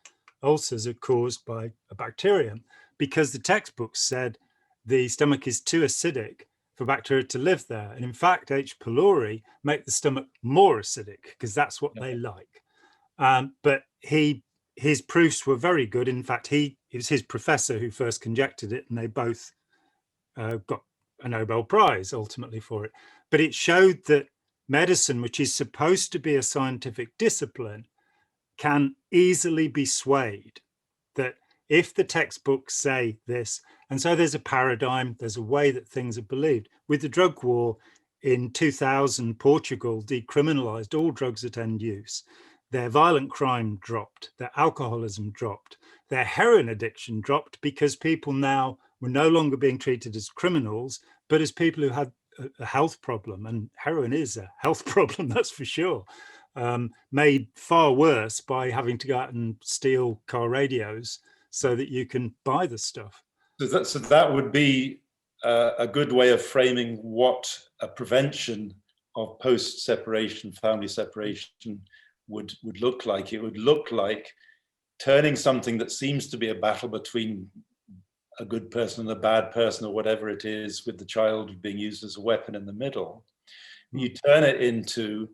Speaker 1: ulcers are caused by a bacterium, because the textbooks said the stomach is too acidic for bacteria to live there. And in fact, H. pylori make the stomach more acidic because that's what they like. But his proofs were very good. In fact, it was his professor who first conjectured it, and they both got a Nobel Prize ultimately for it. But it showed that medicine, which is supposed to be a scientific discipline, can easily be swayed. That if the textbooks say this, and so there's a paradigm, there's a way that things are believed. With the drug war in 2000, Portugal decriminalized all drugs at end use. Their violent crime dropped, their alcoholism dropped, their heroin addiction dropped, because people now were no longer being treated as criminals, but as people who had a health problem. And heroin is a health problem, that's for sure. Made far worse by having to go out and steal car radios so that you can buy the stuff.
Speaker 2: So that would be a good way of framing what a prevention of post-separation, family separation would look like. It would look like turning something that seems to be a battle between a good person and a bad person, or whatever it is, with the child being used as a weapon in the middle. You turn it into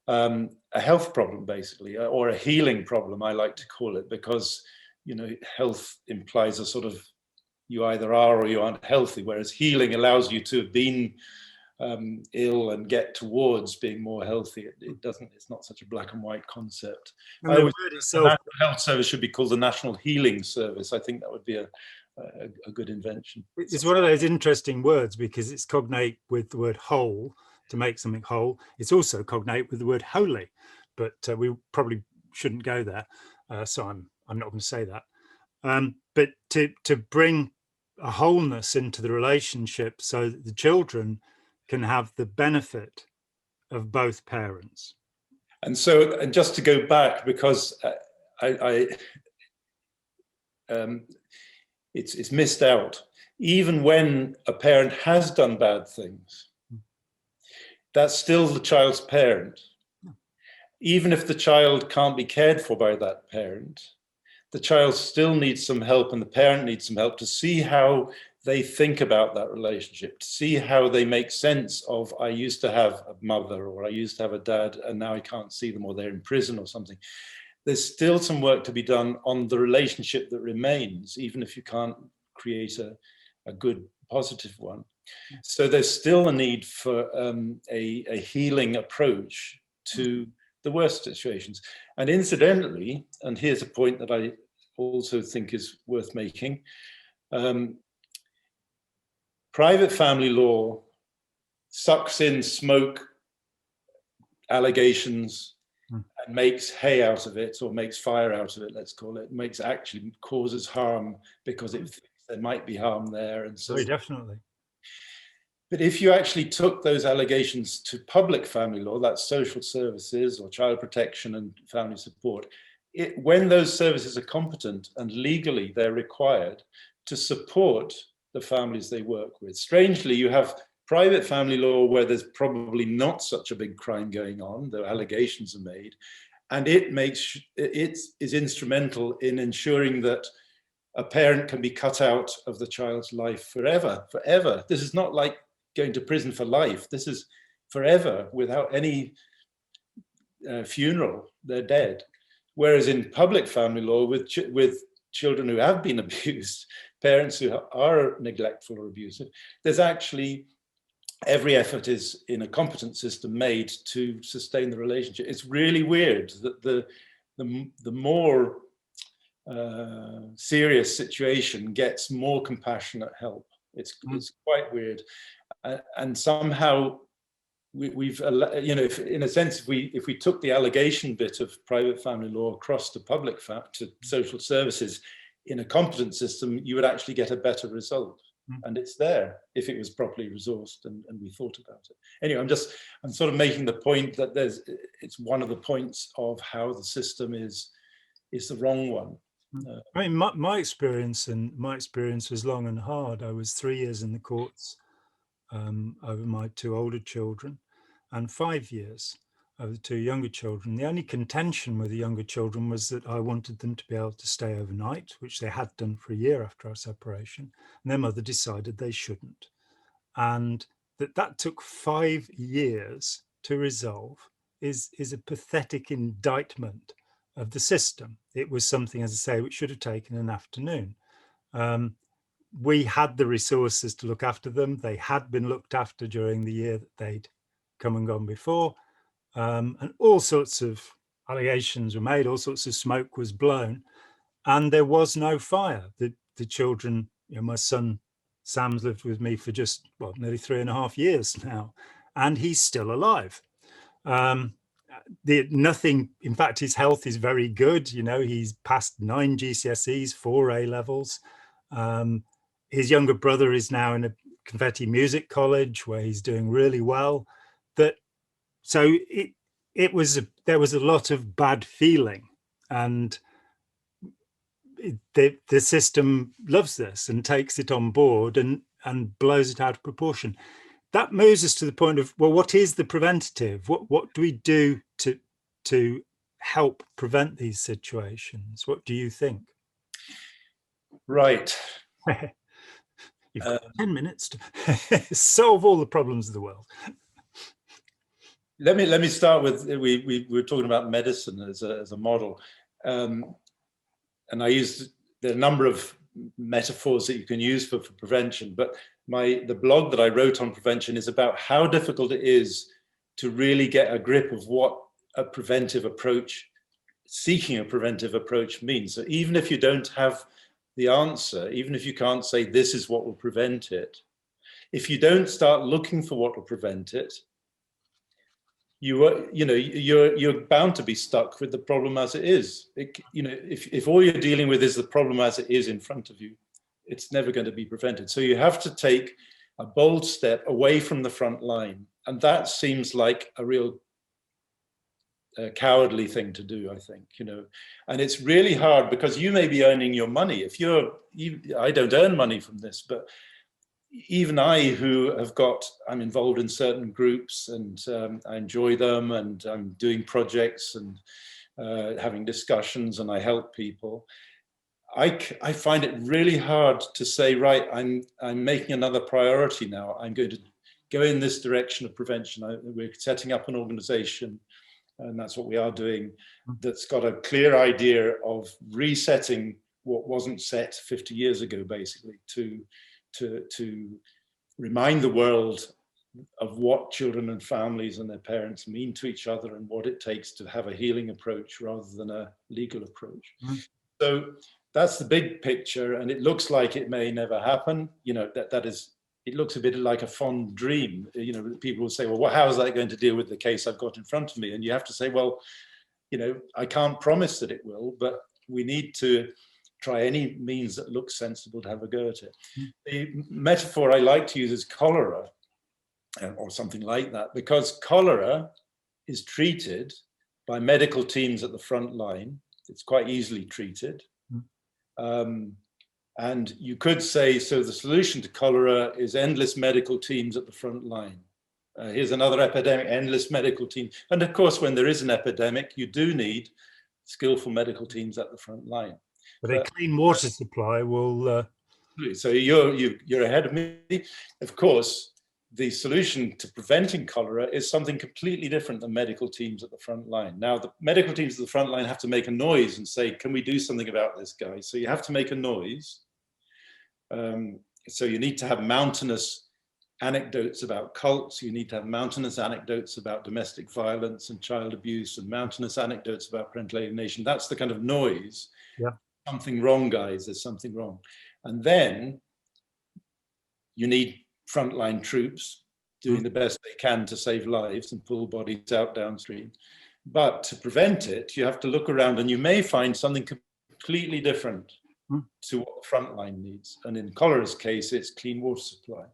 Speaker 2: a health problem, basically, or a healing problem, I like to call it, because, you know, health implies a sort of, you either are or you aren't healthy, whereas healing allows you to have been ill and get towards being more healthy. It's not such a black and white concept.
Speaker 1: And the word itself,
Speaker 2: the National Health Service should be called the National Healing Service. I think that would be a good invention.
Speaker 1: It's one of those interesting words because it's cognate with the word whole, to make something whole. It's also cognate with the word holy, but we probably shouldn't go there. So I'm not going to say that. But to bring a wholeness into the relationship so that the children can have the benefit of both parents.
Speaker 2: And so, and just to go back, because it's missed out. Even when a parent has done bad things, that's still the child's parent. Even if the child can't be cared for by that parent, the child still needs some help, and the parent needs some help to see how they think about that relationship, to see how they make sense of, I used to have a mother, or I used to have a dad, and now I can't see them, or they're in prison or something. There's still some work to be done on the relationship that remains, even if you can't create a good, positive one. So there's still a need for a healing approach to the worst situations. And incidentally, and here's a point that I also think is worth making, private family law sucks in smoke allegations and makes hay out of it, or makes fire out of it, let's call it, actually causes harm because it thinks there might be harm there. And so,
Speaker 1: very definitely.
Speaker 2: But if you actually took those allegations to public family law, that's social services or child protection and family support, when those services are competent and legally they're required to support the families they work with. Strangely, you have private family law where there's probably not such a big crime going on, though allegations are made, and it is instrumental in ensuring that a parent can be cut out of the child's life forever. This is not like going to prison for life. This is forever without any funeral. They're dead. Whereas in public family law, with children who have been abused, parents who are neglectful or abusive, there's actually every effort is in a competent system made to sustain the relationship. It's really weird that the more serious situation gets more compassionate help. It's quite weird, and somehow we've in a sense, if we took the allegation bit of private family law across to to social services in a competent system, you would actually get a better result. And it's there if it was properly resourced and we thought about it. Anyway, I'm sort of making the point that it's one of the points of how the system is the wrong one.
Speaker 1: I mean, my experience was long and hard. I was 3 years in the courts over my 2 older children, and 5 years over the 2 younger children. The only contention with the younger children was that I wanted them to be able to stay overnight, which they had done for a year after our separation, and their mother decided they shouldn't. And that took 5 years to resolve is a pathetic indictment of the system. It was something, as I say, which should have taken an afternoon. We had the resources to look after them. They had been looked after during the year that they'd come and gone before. And all sorts of allegations were made, all sorts of smoke was blown, and there was no fire. The children, my son Sam's lived with me for just, nearly 3.5 years now, and he's still alive. Nothing, in fact, his health is very good. He's passed 9 GCSEs, 4 A levels. His younger brother is now in a confetti music college where he's doing really well. So there was a lot of bad feeling, and the system loves this and takes it on board and blows it out of proportion. That moves us to the point of, well, what is the preventative? What do we do to help prevent these situations? What do you think?
Speaker 2: Right.
Speaker 1: You've got 10 minutes to solve all the problems of the world.
Speaker 2: Let me start with, we were talking about medicine as a model. And there are a number of metaphors that you can use for prevention, but the blog that I wrote on prevention is about how difficult it is to really get a grip of what seeking a preventive approach means. So even if you don't have the answer, even if you can't say this is what will prevent it, if you don't start looking for what will prevent it, you're bound to be stuck with the problem as it is. If all you're dealing with is the problem as it is in front of you, it's never going to be prevented. So you have to take a bold step away from the front line, and that seems like a real cowardly thing to do, I think. And it's really hard because you may be earning your money. I don't earn money from this, but even I, I'm involved in certain groups and I enjoy them, and I'm doing projects and having discussions, and I help people. I find it really hard to say, right, I'm making another priority now. I'm going to go in this direction of prevention. We're setting up an organization, and that's what we are doing, that's got a clear idea of resetting what wasn't set 50 years ago, basically, to remind the world of what children and families and their parents mean to each other, and what it takes to have a healing approach rather than a legal approach. So that's the big picture, and it looks like it may never happen. It looks a bit like a fond dream. People will say, well, how is that going to deal with the case I've got in front of me? And you have to say, well, I can't promise that it will, but we need to try any means that looks sensible to have a go at it. The metaphor I like to use is cholera, or something like that, because cholera is treated by medical teams at the front line. It's quite easily treated. And you could say, so the solution to cholera is endless medical teams at the front line. Here's another epidemic, endless medical teams. And of course, when there is an epidemic, you do need skillful medical teams at the front line.
Speaker 1: But a clean water supply will.
Speaker 2: So you're ahead of me. Of course, the solution to preventing cholera is something completely different than medical teams at the front line. Now, the medical teams at the front line have to make a noise and say, can we do something about this guy? So you have to make a noise. So you need to have mountainous anecdotes about cults. You need to have mountainous anecdotes about domestic violence and child abuse, and mountainous anecdotes about parental alienation. That's the kind of noise.
Speaker 1: Yeah.
Speaker 2: Something wrong, guys, there's something wrong. And then you need frontline troops doing the best they can to save lives and pull bodies out downstream. But to prevent it, you have to look around, and you may find something completely different to what the frontline needs. And in cholera's case, it's clean water supply.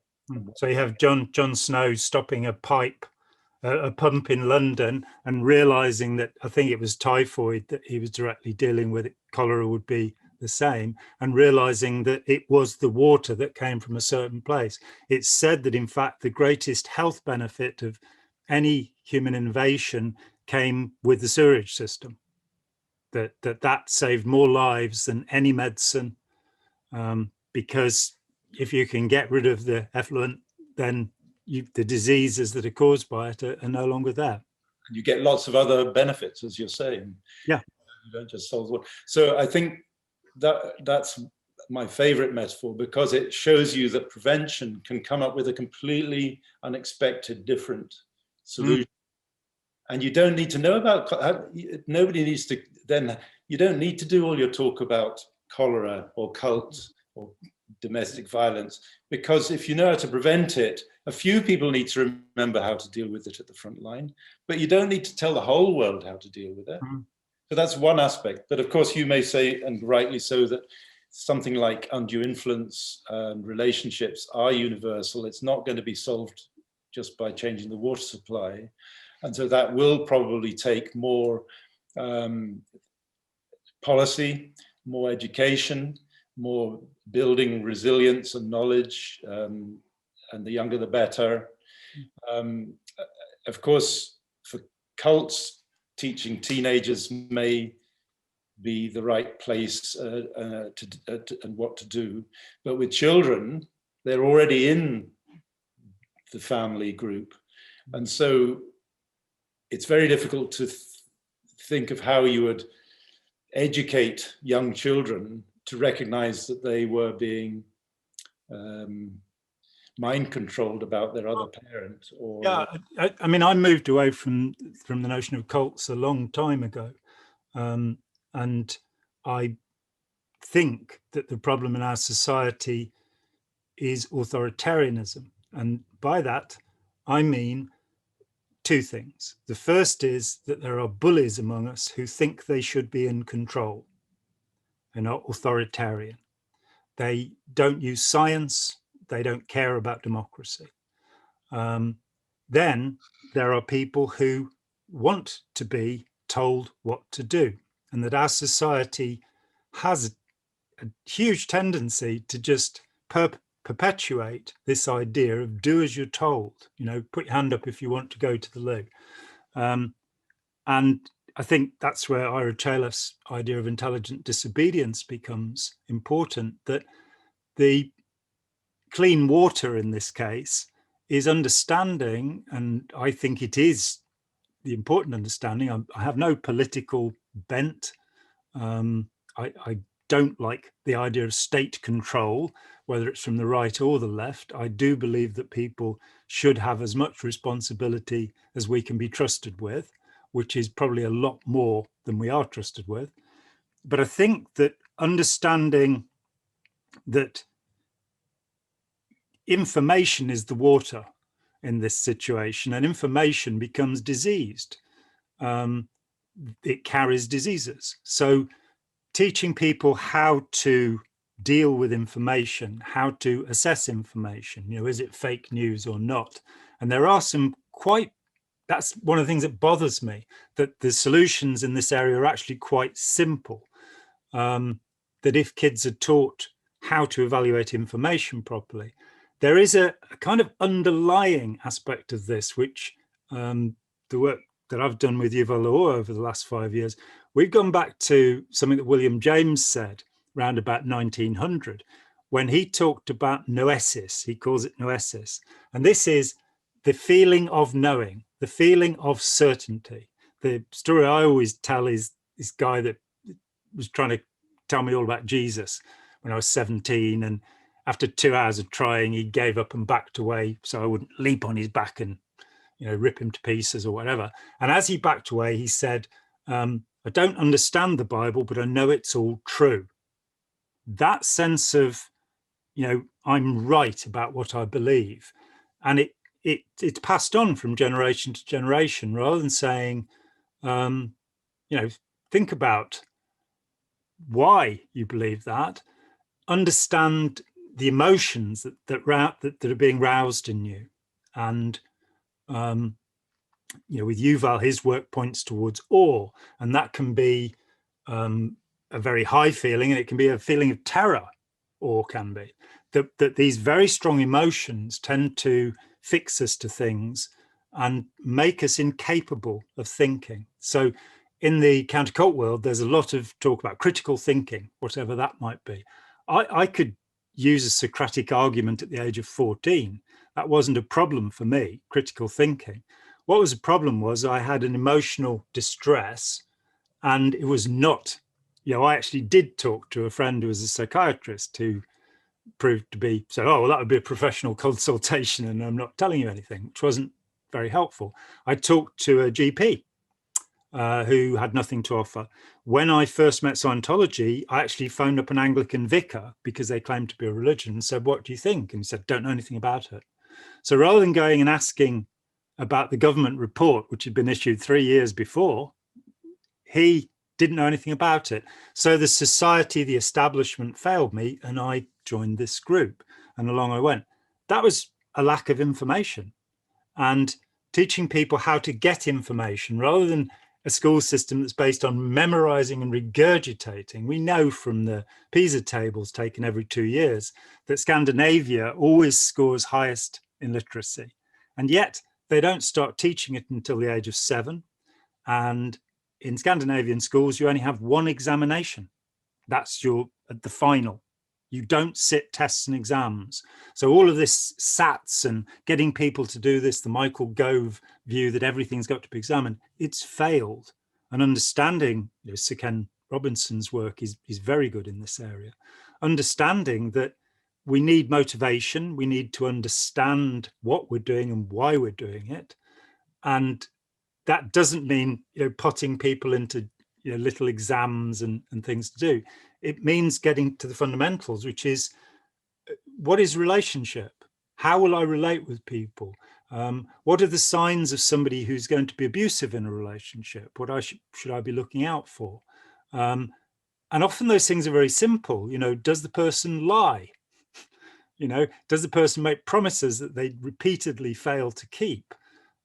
Speaker 1: So you have John Snow stopping a pump in London and realizing that, I think it was typhoid that he was directly dealing with, cholera would be the same, and realizing that it was the water that came from a certain place. It's said that, in fact, the greatest health benefit of any human innovation came with the sewerage system, that saved more lives than any medicine, because if you can get rid of the effluent, then the diseases that are caused by it are no longer there.
Speaker 2: And you get lots of other benefits, as you're saying.
Speaker 1: Yeah.
Speaker 2: You don't just solve one. So I think that's my favorite metaphor, because it shows you that prevention can come up with a completely unexpected, different solution. And you don't need to know about, nobody needs to, then you don't need to do all your talk about cholera or cults or domestic violence, because if you know how to prevent it, a few people need to remember how to deal with it at the front line, but you don't need to tell the whole world how to deal with it. So that's one aspect. But of course, you may say, and rightly so, that something like undue influence and relationships are universal. It's not going to be solved just by changing the water supply. And so that will probably take more policy, more education, more building resilience and knowledge, and the younger the better. Of course, for cults, teaching teenagers may be the right place and what to do. But with children, they're already in the family group. And so it's very difficult to think of how you would educate young children to recognize that they were being mind controlled about their other parent. Or
Speaker 1: I mean, I moved away from the notion of cults a long time ago, and I think that the problem in our society is authoritarianism, and by that I mean two things. The first is that there are bullies among us who think they should be in control. They're not authoritarian. They don't use science. They don't care about democracy. Then there are people who want to be told what to do, and that our society has a huge tendency to just perpetuate this idea of do as you're told. You know, put your hand up if you want to go to the loo. And I think that's where Ira Chaleff's idea of intelligent disobedience becomes important, that the clean water in this case is understanding, and I think it is the important understanding. I have no political bent. I don't like the idea of state control, whether it's from the right or the left. I do believe that people should have as much responsibility as we can be trusted with, which is probably a lot more than we are trusted with. But I think that understanding that information is the water in this situation, and information becomes diseased. It carries diseases. So teaching people how to deal with information, how to assess information, you know, is it fake news or not? And there are some that's one of the things that bothers me, that the solutions in this area are actually quite simple. That if kids are taught how to evaluate information properly, there is a kind of underlying aspect of this, which the work that I've done with Yuval Noah over the last 5 years, We've gone back to something that William James said around about 1900, when he talked about noesis. He calls it noesis. And this is the feeling of knowing, the feeling of certainty. The story I always tell is this guy that was trying to tell me all about Jesus when I was 17. And after 2 hours of trying, he gave up and backed away so I wouldn't leap on his back and, rip him to pieces or whatever. And as he backed away, he said, I don't understand the Bible, but I know it's all true. That sense of, I'm right about what I believe. And it's passed on from generation to generation, rather than saying, think about why you believe that, understand the emotions that are being roused in you. And with Yuval, his work points towards awe, and that can be a very high feeling, and it can be a feeling of terror. Awe can be that these very strong emotions tend to fix us to things and make us incapable of thinking. So in the countercult world, there's a lot of talk about critical thinking, whatever that might be. I could use a Socratic argument at the age of 14. That wasn't a problem for me, critical thinking. What was a problem was I had an emotional distress, and it was not, I actually did talk to a friend who was a psychiatrist who proved to be, so, oh, well, that would be a professional consultation and I'm not telling you anything, which wasn't very helpful. I talked to a GP who had nothing to offer. When I first met Scientology, I actually phoned up an Anglican vicar because they claimed to be a religion and said, what do you think? And he said, don't know anything about it. So rather than going and asking about the government report, which had been issued 3 years before, he didn't know anything about it. So the society, the establishment failed me, and I joined this group, and along I went. That was a lack of information, and teaching people how to get information rather than a school system that's based on memorizing and regurgitating. We know from the PISA tables taken every 2 years that Scandinavia always scores highest in literacy, and yet they don't start teaching it until the age of 7. And in Scandinavian schools, you only have one examination. That's the final. You don't sit tests and exams. So all of this SATs and getting people to do this, the Michael Gove view that everything's got to be examined, it's failed. And understanding, Sir Ken Robinson's work is very good in this area. Understanding that we need motivation, we need to understand what we're doing and why we're doing it. And that doesn't mean potting people into little exams and things to do. It means getting to the fundamentals, which is, what is relationship? How will I relate with people? What are the signs of somebody who's going to be abusive in a relationship? What should I be looking out for? And often those things are very simple. Does the person lie? Does the person make promises that they repeatedly fail to keep?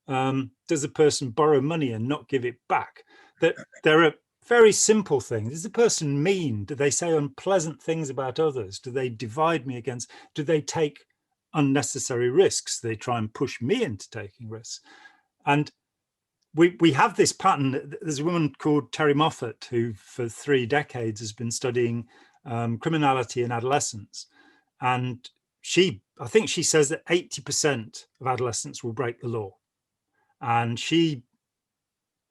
Speaker 1: Does the person borrow money and not give it back? That there are very simple things. Is the person mean? Do they say unpleasant things about others? Do they divide me against? Do they take unnecessary risks? Do they try and push me into taking risks? And we have this pattern. There's a woman called Terry Moffat who for 3 decades has been studying criminality in adolescents. And I think she says that 80% of adolescents will break the law. And she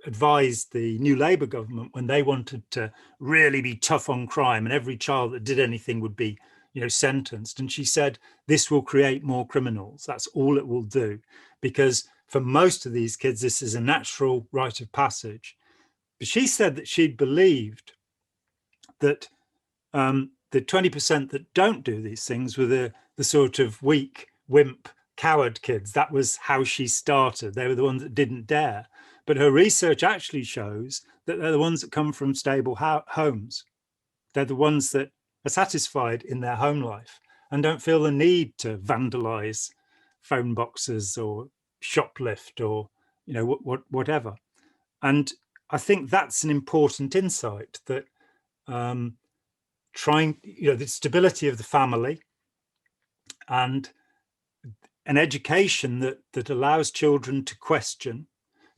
Speaker 1: advised the new Labour government when they wanted to really be tough on crime and every child that did anything would be, sentenced. And she said, this will create more criminals. That's all it will do. Because for most of these kids, this is a natural rite of passage. But she said that she'd believed that the 20% that don't do these things were the sort of weak, wimp, coward kids. That was how she started. They were the ones that didn't dare. But her research actually shows that they're the ones that come from stable homes. They're the ones that are satisfied in their home life and don't feel the need to vandalize phone boxes or shoplift or whatever. And I think that's an important insight, that trying, the stability of the family and an education that allows children to question,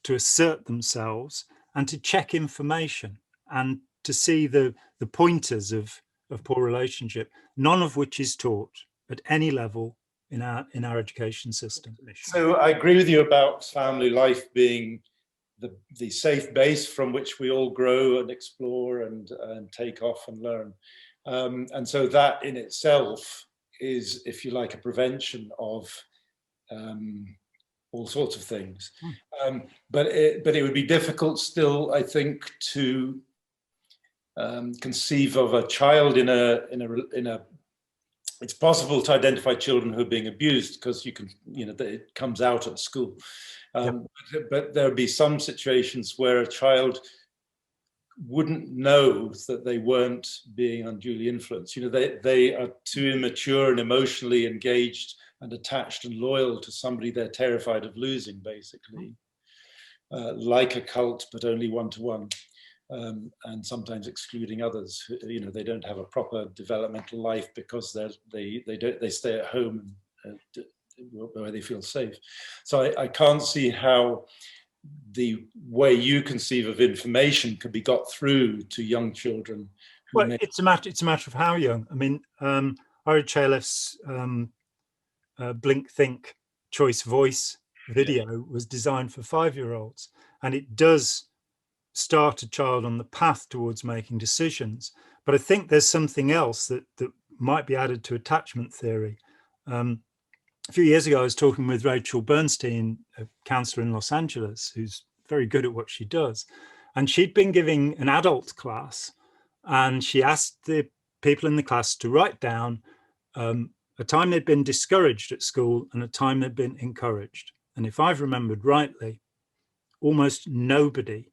Speaker 1: to assert themselves, and to check information. and to see the pointers of poor relationship, none of which is taught at any level in our education system.
Speaker 2: So I agree with you about family life being the safe base from which we all grow and explore and take off and learn. And so that in itself is, if you like, a prevention of all sorts of things. But it would be difficult still, I think, to conceive of a child in a it's possible to identify children who are being abused because you can, it comes out at school. But there would be some situations where a child wouldn't know that they weren't being unduly influenced. They are too immature and emotionally engaged and attached and loyal to somebody they're terrified of losing, basically. Like a cult, but only one-to-one. And sometimes excluding others. They don't have a proper developmental life because they stay at home where they feel safe. So I can't see how the way you conceive of information could be got through to young children.
Speaker 1: Well, it's a matter of how young. I mean, RHLF's Blink, Think, Choice, Voice video was designed for 5-year-olds, and it does start a child on the path towards making decisions. But I think there's something else that might be added to attachment theory. A few years ago, I was talking with Rachel Bernstein, a counselor in Los Angeles, who's very good at what she does. And she'd been giving an adult class, and she asked the people in the class to write down a time they'd been discouraged at school and a time they'd been encouraged. And if I've remembered rightly, almost nobody,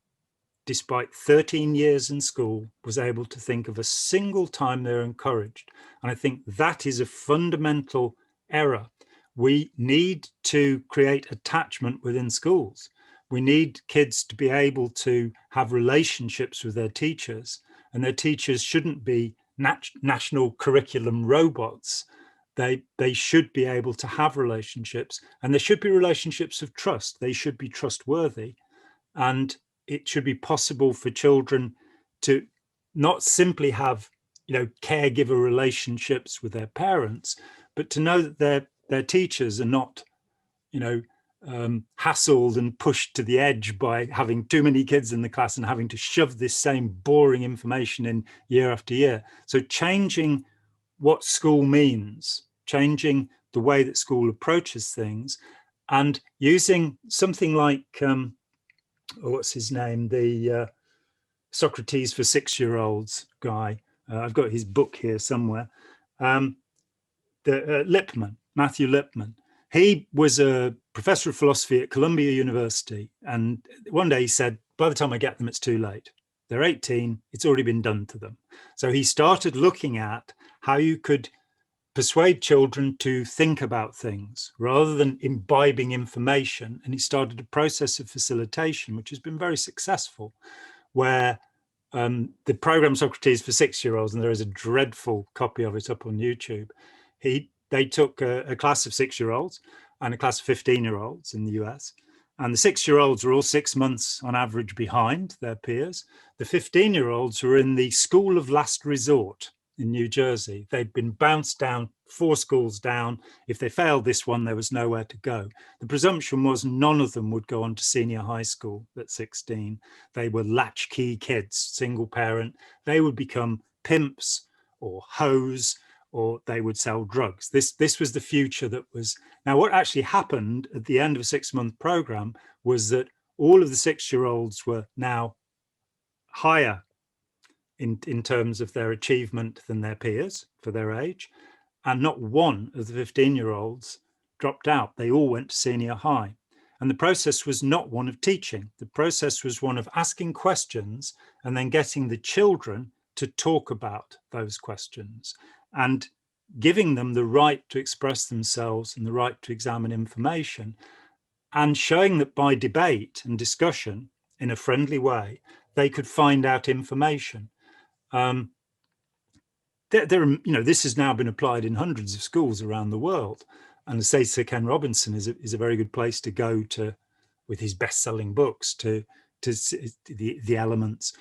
Speaker 1: despite 13 years in school, was able to think of a single time they're encouraged. And I think that is a fundamental error. We need to create attachment within schools. We need kids to be able to have relationships with their teachers, and their teachers shouldn't be national curriculum robots. They should be able to have relationships, and there should be relationships of trust. They should be trustworthy, and it should be possible for children to not simply have, caregiver relationships with their parents, but to know that their teachers are not, hassled and pushed to the edge by having too many kids in the class and having to shove this same boring information in year after year. So changing what school means, changing the way that school approaches things, and using something like, what's his name, the Socrates for 6-year-olds guy. I've got his book here somewhere. Matthew Lipman. He was a professor of philosophy at Columbia University. And one day he said, by the time I get them, it's too late. They're 18, it's already been done to them. So he started looking at how you could persuade children to think about things rather than imbibing information. And he started a process of facilitation, which has been very successful, where the program Socrates for 6-year-olds, and there is a dreadful copy of it up on YouTube, they took a class of 6-year-olds and a class of 15-year-olds in the US. And the 6-year-olds were all 6 months on average behind their peers. The 15-year-olds were in the school of last resort in New Jersey. They'd been bounced down 4 schools down. If they failed this one, there was nowhere to go. The presumption was none of them would go on to senior high school at 16. They were latchkey kids, single parent. They would become pimps or hoes, or they would sell drugs. This was the future that was. Now, what actually happened at the end of a 6-month program was that all of the 6-year-olds were now higher in terms of their achievement than their peers for their age. And not one of the 15-year-olds dropped out. They all went to senior high. And the process was not one of teaching. The process was one of asking questions and then getting the children to talk about those questions and giving them the right to express themselves and the right to examine information, and showing that by debate and discussion in a friendly way, they could find out information. This has now been applied in hundreds of schools around the world. And say Sir Ken Robinson is a very good place to go to with his best-selling books to the elements.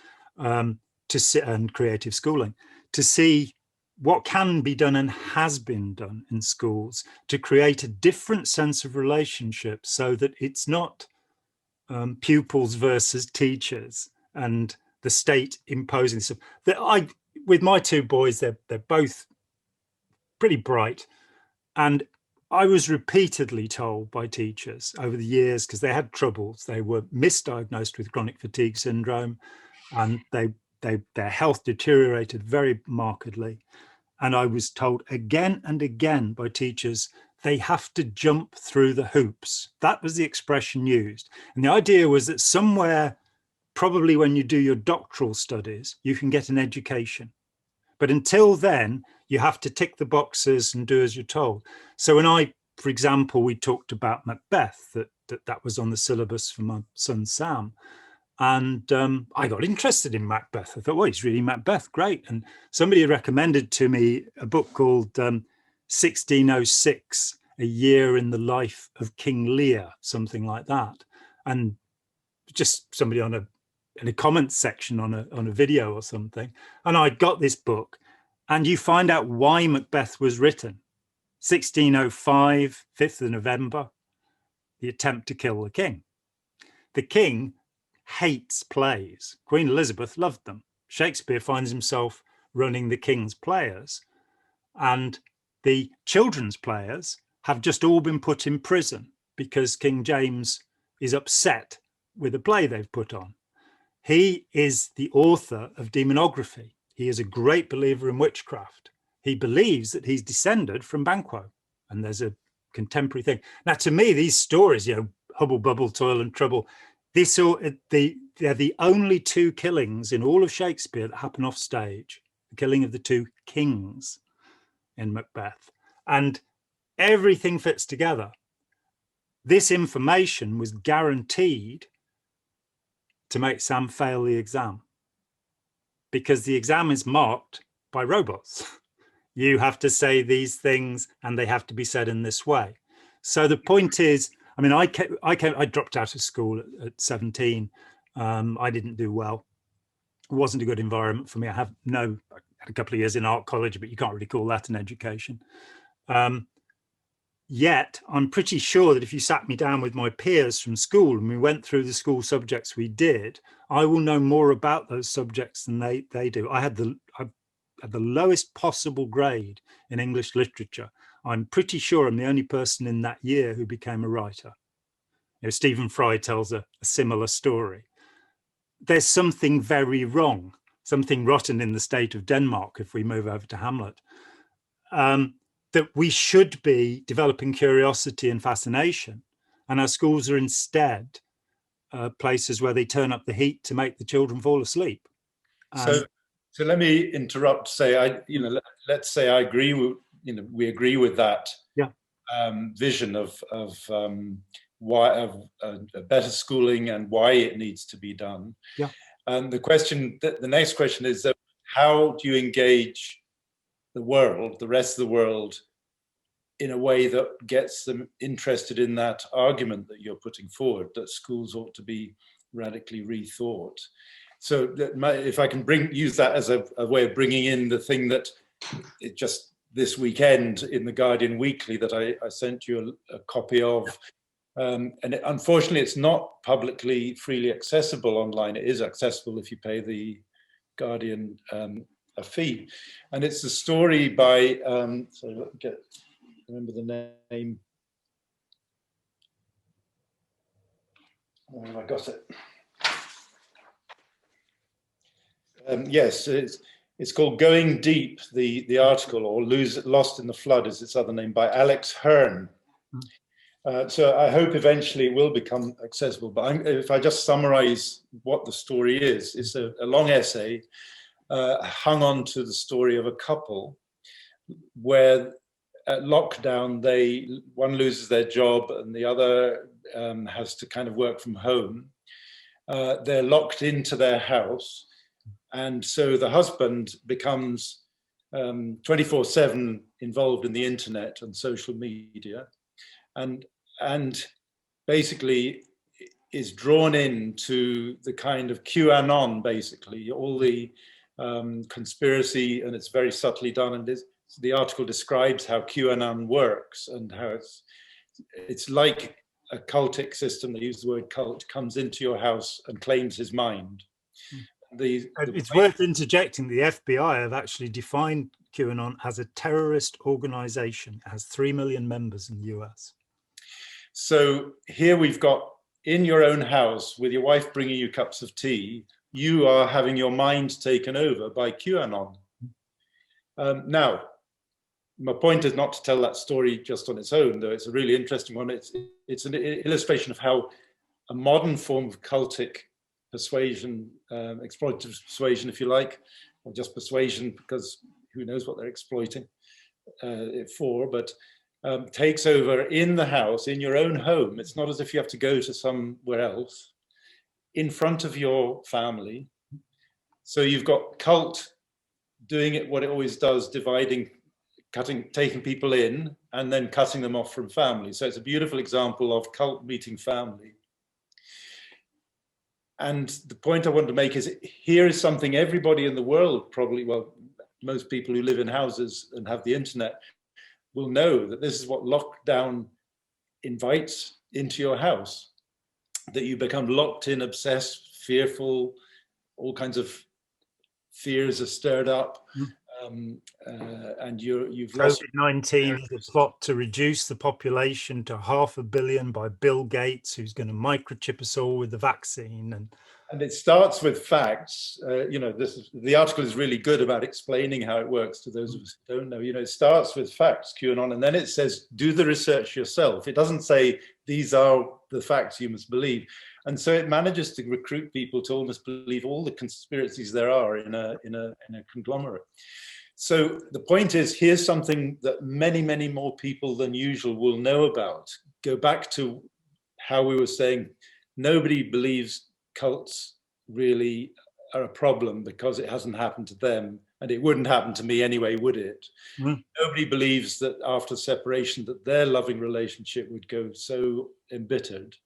Speaker 1: to see, and creative schooling, to see what can be done and has been done in schools to create a different sense of relationship, so that it's not pupils versus teachers and the state imposing stuff. That with my two boys, they're both pretty bright, and I was repeatedly told by teachers over the years, because they had troubles, they were misdiagnosed with chronic fatigue syndrome, and their health deteriorated very markedly. And I was told again and again by teachers, they have to jump through the hoops. That was the expression used. And the idea was that somewhere, probably when you do your doctoral studies, you can get an education. But until then, you have to tick the boxes and do as you're told. So when for example, we talked about Macbeth, that was on the syllabus for my son, Sam. And I got interested in Macbeth. I thought, well, he's reading Macbeth, great. And somebody had recommended to me a book called 1606, A Year in the Life of King Lear, something like that. And just somebody in a comment section on a video or something. And I got this book, and you find out why Macbeth was written. 1605, 5th of November, the attempt to kill the king. The king hates plays. Queen Elizabeth loved them. Shakespeare finds himself running the king's players, and the children's players have just all been put in prison because King James is upset with a play they've put on. He is the author of demonography. He is a great believer in witchcraft. He believes that he's descended from Banquo, and there's a contemporary thing. Now, to me, these stories, Hubble Bubble, Toil and Trouble, they're the only two killings in all of Shakespeare that happen off stage. The killing of the two kings in Macbeth. And everything fits together. This information was guaranteed to make Sam fail the exam, because the exam is marked by robots. You have to say these things, and they have to be said in this way. So the point is, I mean, I dropped out of school at 17. I didn't do well. It wasn't a good environment for me. I had a couple of years in art college, but you can't really call that an education. Yet I'm pretty sure that if you sat me down with my peers from school and we went through the school subjects we did, I will know more about those subjects than they do. I had the lowest possible grade in English literature. I'm pretty sure I'm the only person in that year who became a writer. Stephen Fry tells a similar story. There's something very wrong, something rotten in the state of Denmark, if we move over to Hamlet, that we should be developing curiosity and fascination. And our schools are instead places where they turn up the heat to make the children fall asleep.
Speaker 2: So let me interrupt. Let's say I agree with, we agree with that.
Speaker 1: Yeah.
Speaker 2: Vision of why a better schooling and why it needs to be done.
Speaker 1: Yeah.
Speaker 2: And the next question is, how do you engage the rest of the world, in a way that gets them interested in that argument that you're putting forward, that schools ought to be radically rethought? So if I can use that as a way of bringing in the thing that just this weekend in the Guardian Weekly that I sent you a copy of. Unfortunately, it's not publicly freely accessible online. It is accessible if you pay the Guardian a fee. And it's a story by, remember the name. Oh, I got it. Yes, it's called Going Deep, the article, or Lost in the Flood is its other name, by Alex Hearn. So I hope eventually it will become accessible. But if I just summarize what the story is, it's a long essay hung on to the story of a couple where at lockdown, one loses their job and the other has to kind of work from home. They're locked into their house. And so the husband becomes 24/7 involved in the internet and social media, and basically is drawn into the kind of QAnon, basically all the conspiracy, and it's very subtly done. And the article describes how QAnon works and how it's like a cultic system. They use the word cult, comes into your house and claims his mind.
Speaker 1: It's worth interjecting. The FBI have actually defined QAnon as a terrorist organization. It has 3 million members in the US.
Speaker 2: So here we've got, in your own house, with your wife bringing you cups of tea, you are having your mind taken over by QAnon. Now, my point is not to tell that story just on its own, though it's a really interesting one. It's an illustration of how a modern form of cultic persuasion, exploitative persuasion, if you like, or just persuasion, because who knows what they're exploiting it for, but takes over in the house, in your own home. It's not as if you have to go to somewhere else, in front of your family. So you've got cult doing it what it always does, dividing, cutting, taking people in and then cutting them off from family. So it's a beautiful example of cult meeting family. And the point I want to make is, here is something everybody in the world probably, well, most people who live in houses and have the internet will know that this is what lockdown invites into your house, that you become locked in, obsessed, fearful, all kinds of fears are stirred up. And you've lost.
Speaker 1: COVID-19 is a plot to reduce the population to 500 million by Bill Gates, who's going to microchip us all with the vaccine.
Speaker 2: And it starts with facts. The article is really good about explaining how it works to those of us who don't know. It starts with facts, QAnon, and then it says, do the research yourself. It doesn't say, these are the facts you must believe. And so it manages to recruit people to almost believe all the conspiracies there are in a conglomerate. So the point is, here's something that many, many more people than usual will know about. Go back to how we were saying, nobody believes cults really are a problem because it hasn't happened to them, and it wouldn't happen to me anyway, would it? Nobody believes that after separation that their loving relationship would go so embittered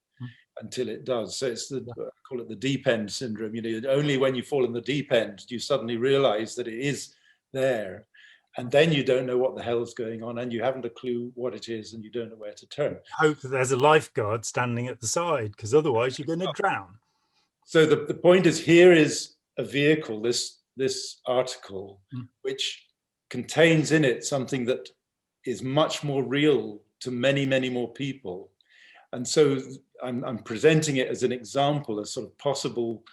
Speaker 2: until it does. So it's I call it the deep end syndrome. Only when you fall in the deep end do you suddenly realize that it is there, and then you don't know what the hell's going on, and you haven't a clue what it is, and you don't know where to turn.
Speaker 1: Hope that there's a lifeguard standing at the side, because otherwise you're going to drown.
Speaker 2: So the point is, here is a vehicle, this article, which contains in it something that is much more real to many, many more people. And so I'm presenting it as an example, a sort of possible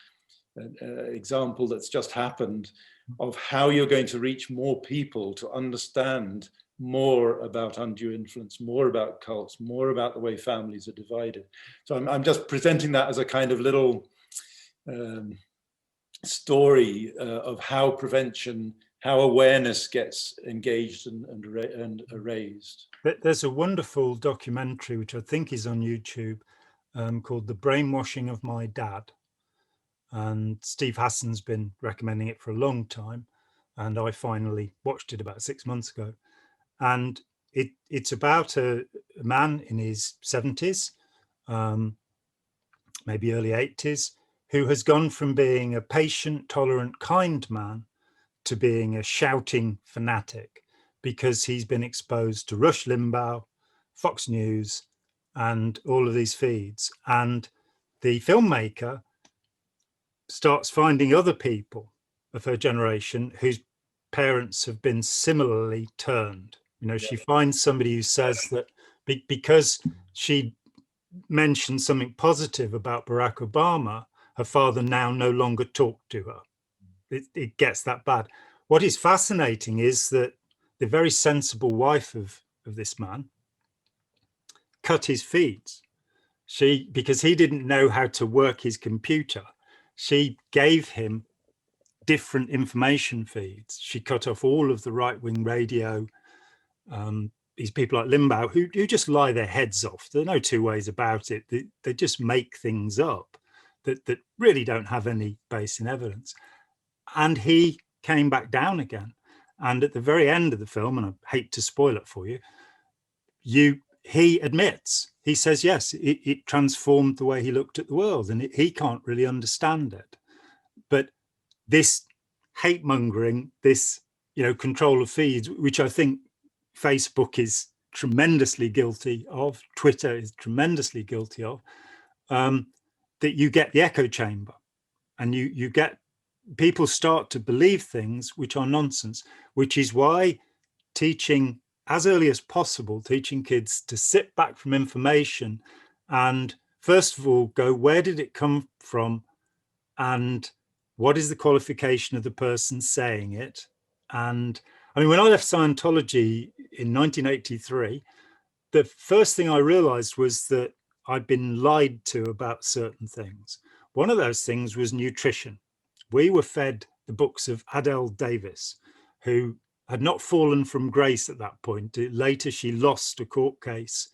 Speaker 2: example that's just happened of how you're going to reach more people to understand more about undue influence, more about cults, more about the way families are divided. So I'm just presenting that as a kind of little story of how prevention, how awareness gets engaged and raised.
Speaker 1: There's a wonderful documentary, which I think is on YouTube, called The Brainwashing of My Dad. And Steve Hassan's been recommending it for a long time. And I finally watched it about 6 months ago. And it's about a man in his 70s, maybe early 80s, who has gone from being a patient, tolerant, kind man to being a shouting fanatic, because he's been exposed to Rush Limbaugh, Fox News, and all of these feeds. And the filmmaker starts finding other people of her generation whose parents have been similarly turned. She finds somebody who says that because she mentioned something positive about Barack Obama, her father now no longer talked to her. It gets that bad. What is fascinating is that the very sensible wife of this man cut his feeds. Because he didn't know how to work his computer, she gave him different information feeds. She cut off all of the right-wing radio. These people like Limbaugh, who just lie their heads off. There are no two ways about it. They just make things up that really don't have any base in evidence. And he came back down again. And at the very end of the film, and I hate to spoil it for you, he admits, he says, yes, it transformed the way he looked at the world, and he can't really understand it. But this hate mongering, this, control of feeds, which I think Facebook is tremendously guilty of, Twitter is tremendously guilty of, that you get the echo chamber, and you get people start to believe things which are nonsense, which is why teaching as early as possible, teaching kids to sit back from information and first of all go, where did it come from, and what is the qualification of the person saying it? And I mean, when I left Scientology in 1983, the first thing I realized was that I'd been lied to about certain things. One of those things was nutrition. We were fed the books of Adele Davis, who had not fallen from grace at that point. Later, she lost a court case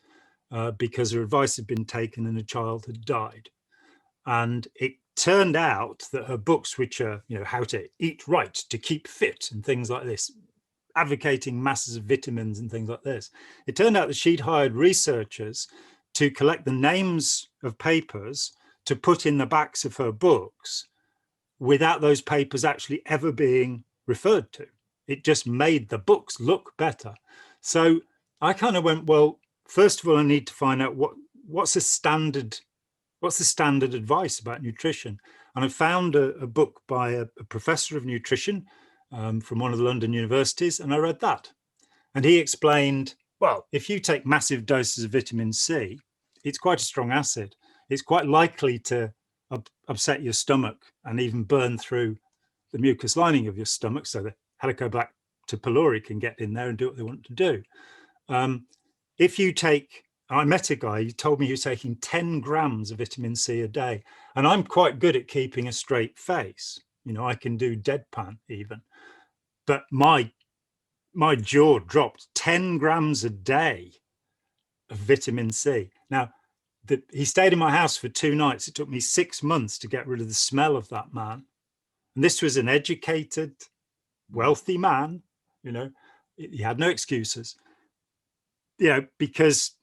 Speaker 1: because her advice had been taken and a child had died. And it turned out that her books, which are, how to eat right to keep fit and things like this, advocating masses of vitamins and things like this, it turned out that she'd hired researchers to collect the names of papers to put in the backs of her books without those papers actually ever being referred to. It just made the books look better. So I kind of went, well, first of all, I need to find out what's the standard advice about nutrition. And I found a book by a professor of nutrition from one of the London universities, and I read that. And he explained, well, if you take massive doses of vitamin C, it's quite a strong acid. It's quite likely to upset your stomach and even burn through the mucous lining of your stomach, so that Helicobacter pylori can get in there and do what they want to do. If you take, I met a guy, he told me he was taking 10 grams of vitamin C a day. And I'm quite good at keeping a straight face. I can do deadpan even. But my jaw dropped. 10 grams a day of vitamin C. Now, he stayed in my house for 2 nights. It took me 6 months to get rid of the smell of that man. And this was an educated, wealthy man. He had no excuses, because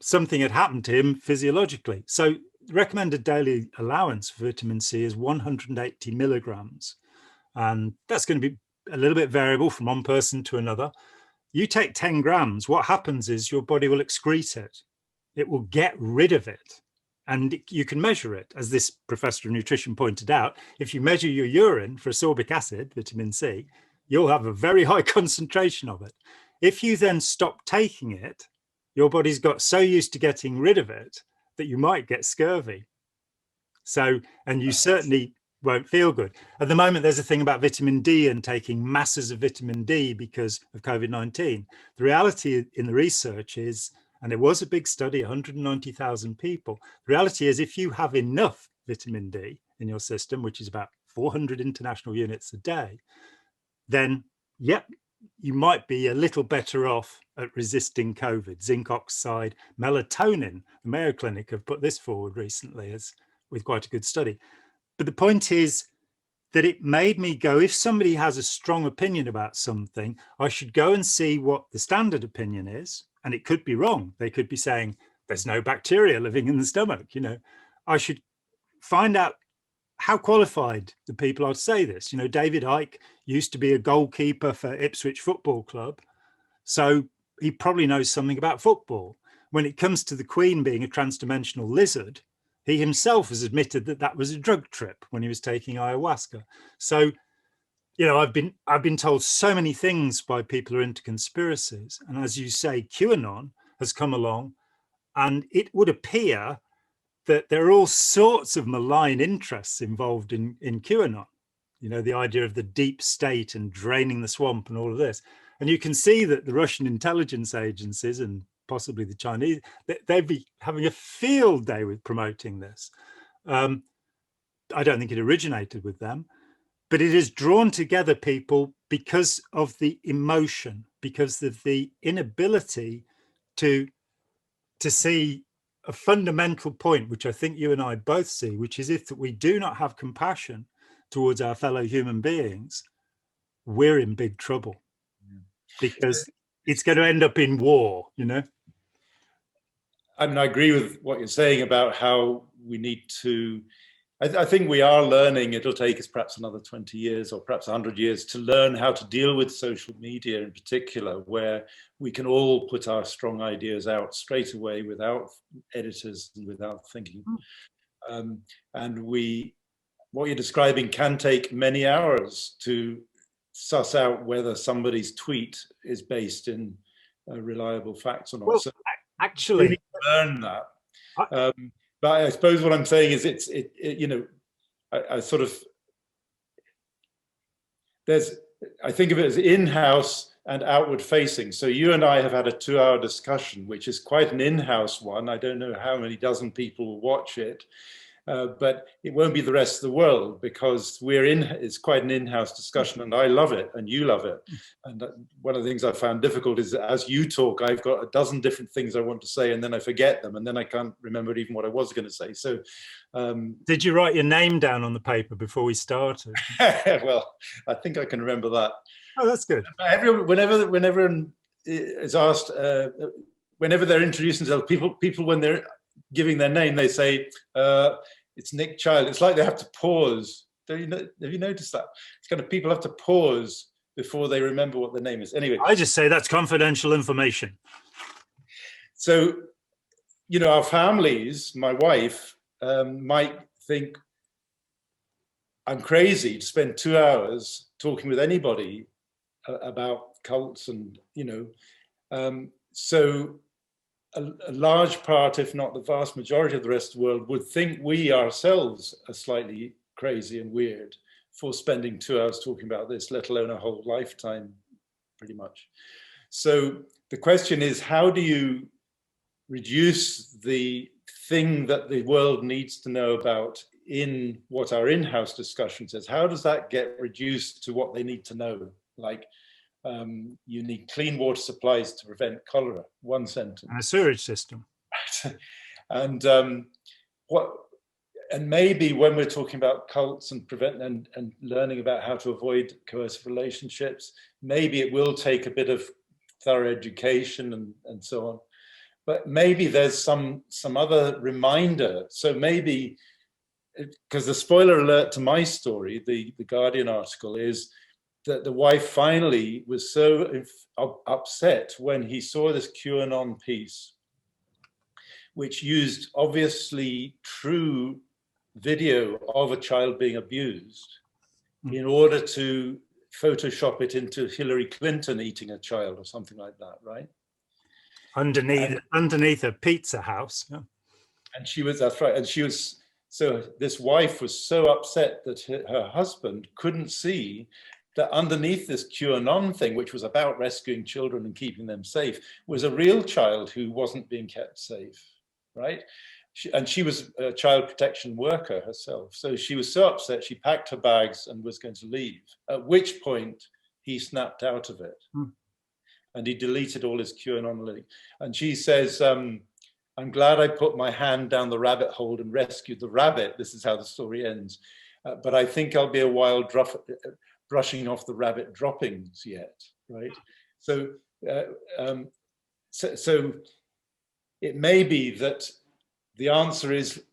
Speaker 1: something had happened to him physiologically. So the recommended daily allowance for vitamin C is 180 milligrams. And that's going to be a little bit variable from one person to another. You take 10 grams, what happens is your body will excrete it. It will get rid of it. And you can measure it. As this professor of nutrition pointed out, if you measure your urine for ascorbic acid, vitamin C, you'll have a very high concentration of it. If you then stop taking it, your body's got so used to getting rid of it that you might get scurvy. So, and you certainly won't feel good. At the moment, there's a thing about vitamin D and taking masses of vitamin D because of COVID-19. The reality in the research is, and it was a big study, 190,000 people. The reality is, if you have enough vitamin D in your system, which is about 400 international units a day, then, yep, you might be a little better off at resisting COVID. Zinc oxide, melatonin. The Mayo Clinic have put this forward recently with quite a good study. But the point is that it made me go, if somebody has a strong opinion about something, I should go and see what the standard opinion is. And it could be wrong. They could be saying there's no bacteria living in the stomach. I should find out how qualified the people are to say this. David Icke used to be a goalkeeper for Ipswich Football Club. So he probably knows something about football. When it comes to the Queen being a transdimensional lizard, he himself has admitted that was a drug trip when he was taking ayahuasca. So, I've been told so many things by people who are into conspiracies. And as you say, QAnon has come along, and it would appear that there are all sorts of malign interests involved in QAnon. The idea of the deep state and draining the swamp and all of this. And you can see that the Russian intelligence agencies and possibly the Chinese, they'd be having a field day with promoting this. I don't think it originated with them, but it has drawn together people because of the emotion, because of the inability to see a fundamental point, which I think you and I both see, which is if we do not have compassion towards our fellow human beings, we're in big trouble, because it's going to end up in war,
Speaker 2: I mean, I agree with what you're saying about how we need to I think we are learning. It'll take us perhaps another 20 years or perhaps 100 years to learn how to deal with social media in particular, where we can all put our strong ideas out straight away without editors and without thinking. And what you're describing can take many hours to suss out whether somebody's tweet is based in reliable facts or not.
Speaker 1: Well,
Speaker 2: so
Speaker 1: actually,
Speaker 2: we learn that. But I suppose what I'm saying is I sort of, I think of it as in-house and outward facing. So you and I have had a 2-hour discussion, which is quite an in-house one. I don't know how many dozen people will watch it. But it won't be the rest of the world, because it's quite an in-house discussion, and I love it and you love it. And one of the things I found difficult is that as you talk, I've got a dozen different things I want to say, and then I forget them, and then I can't remember even what I was going to say. So
Speaker 1: did you write your name down on the paper before we started?
Speaker 2: Well, I think I can remember that.
Speaker 1: Oh, that's good.
Speaker 2: Whenever everyone is asked, whenever they're introducing themselves, people when they're giving their name, they say, it's Nick Child. It's like they have to pause. Have you noticed that? It's kind of, people have to pause before they remember what their name is. Anyway.
Speaker 1: I just say that's confidential information.
Speaker 2: So, our families, my wife, might think I'm crazy to spend 2 hours talking with anybody about cults and, so a large part, if not the vast majority of the rest of the world, would think we ourselves are slightly crazy and weird for spending 2 hours talking about this, let alone a whole lifetime, pretty much. So the question is, how do you reduce the thing that the world needs to know about in what our in-house discussion says? How does that get reduced to what they need to know? Like, you need clean water supplies to prevent cholera, one sentence.
Speaker 1: And a sewage system.
Speaker 2: And maybe when we're talking about cults and and learning about how to avoid coercive relationships, maybe it will take a bit of thorough education and so on. But maybe there's some other reminder. So maybe, because the spoiler alert to my story, the Guardian article, is that the wife finally was so upset when he saw this QAnon piece, which used obviously true video of a child being abused in order to Photoshop it into Hillary Clinton eating a child or something like that, right?
Speaker 1: Underneath a pizza house. Yeah.
Speaker 2: And that's right. And so this wife was so upset that her husband couldn't see that underneath this QAnon thing, which was about rescuing children and keeping them safe, was a real child who wasn't being kept safe, right? She was a child protection worker herself. So she was so upset, she packed her bags and was going to leave, at which point he snapped out of it. And he deleted all his QAnon links. And she says, I'm glad I put my hand down the rabbit hole and rescued the rabbit. This is how the story ends. But I think I'll be a while brushing off the rabbit droppings yet, right? So, so it may be that the answer is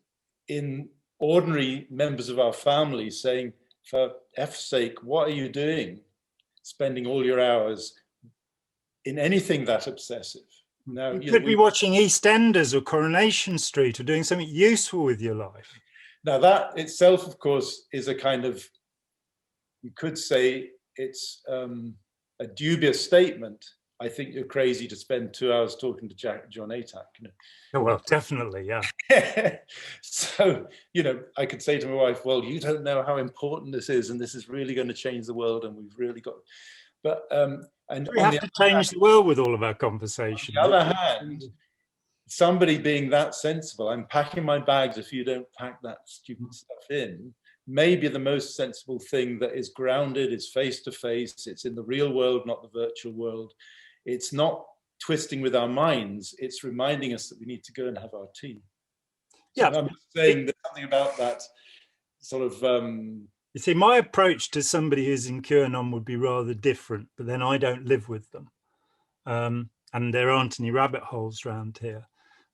Speaker 2: in ordinary members of our family saying, for F's sake, what are you doing? Spending all your hours in anything that obsessive. Now,
Speaker 1: you could be watching EastEnders or Coronation Street or doing something useful with your life.
Speaker 2: Now that itself, of course, is a kind of, you could say it's a dubious statement. I think you're crazy to spend 2 hours talking to John Atack.
Speaker 1: Oh, well, definitely, yeah.
Speaker 2: So, I could say to my wife, well, you don't know how important this is, and this is really going to change the world, and we've really got, but, and
Speaker 1: we have to change the world with all of our conversation.
Speaker 2: On the other hand, somebody being that sensible, I'm packing my bags if you don't pack that stupid stuff in, maybe the most sensible thing that is grounded, is face-to-face, it's in the real world, not the virtual world. It's not twisting with our minds, it's reminding us that we need to go and have our tea. So yeah, I'm saying there's something about that sort of...
Speaker 1: You see, my approach to somebody who's in QAnon would be rather different, but then I don't live with them. And there aren't any rabbit holes around here.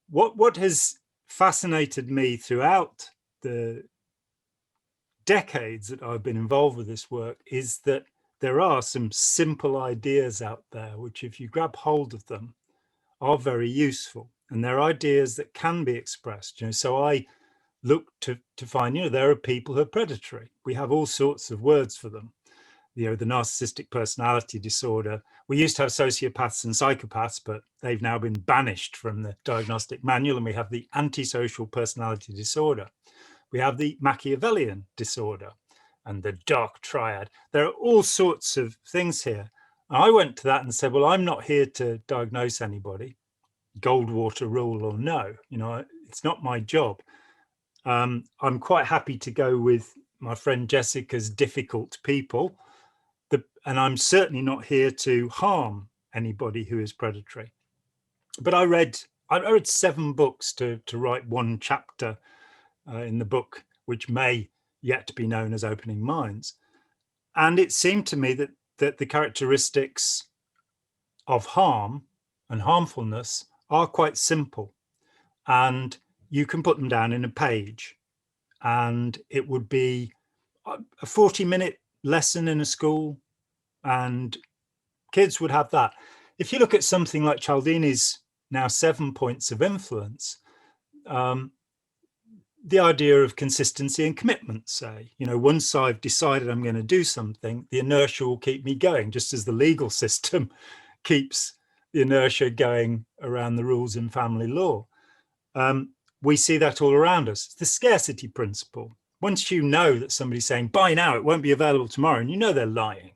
Speaker 1: What has fascinated me throughout the decades that I've been involved with this work is that there are some simple ideas out there, which if you grab hold of them are very useful. And they're ideas that can be expressed. So I look to find, there are people who are predatory. We have all sorts of words for them. The narcissistic personality disorder. We used to have sociopaths and psychopaths, but they've now been banished from the diagnostic manual. And we have the antisocial personality disorder. We have the Machiavellian disorder and the dark triad. There are all sorts of things here. And I went to that and said, well, I'm not here to diagnose anybody, Goldwater rule or no, it's not my job. I'm quite happy to go with my friend Jessica's difficult people. And I'm certainly not here to harm anybody who is predatory. But I read 7 books to write one chapter in the book, which may yet be known as Opening Minds. And it seemed to me that the characteristics of harm and harmfulness are quite simple. And you can put them down in a page. And it would be a 40-minute lesson in a school, and kids would have that. If you look at something like Cialdini's now 7 points of influence, the idea of consistency and commitment, say, once I've decided I'm going to do something, the inertia will keep me going, just as the legal system keeps the inertia going around the rules in family law. We see that all around us. It's the scarcity principle. Once you know that somebody's saying, buy now, it won't be available tomorrow, and they're lying.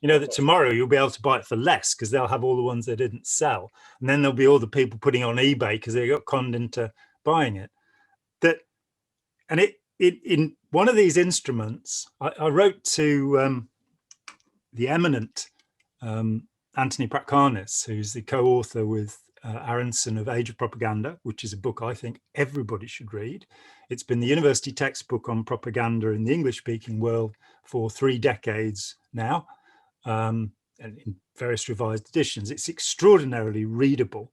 Speaker 1: That tomorrow you'll be able to buy it for less because they'll have all the ones they didn't sell. And then there'll be all the people putting it on eBay because they got conned into buying it. And in one of these instruments, I wrote to the eminent Anthony Prakarnis, who's the co-author with Aronson of Age of Propaganda, which is a book I think everybody should read. It's been the university textbook on propaganda in the English-speaking world for 3 decades now, and in various revised editions. It's extraordinarily readable,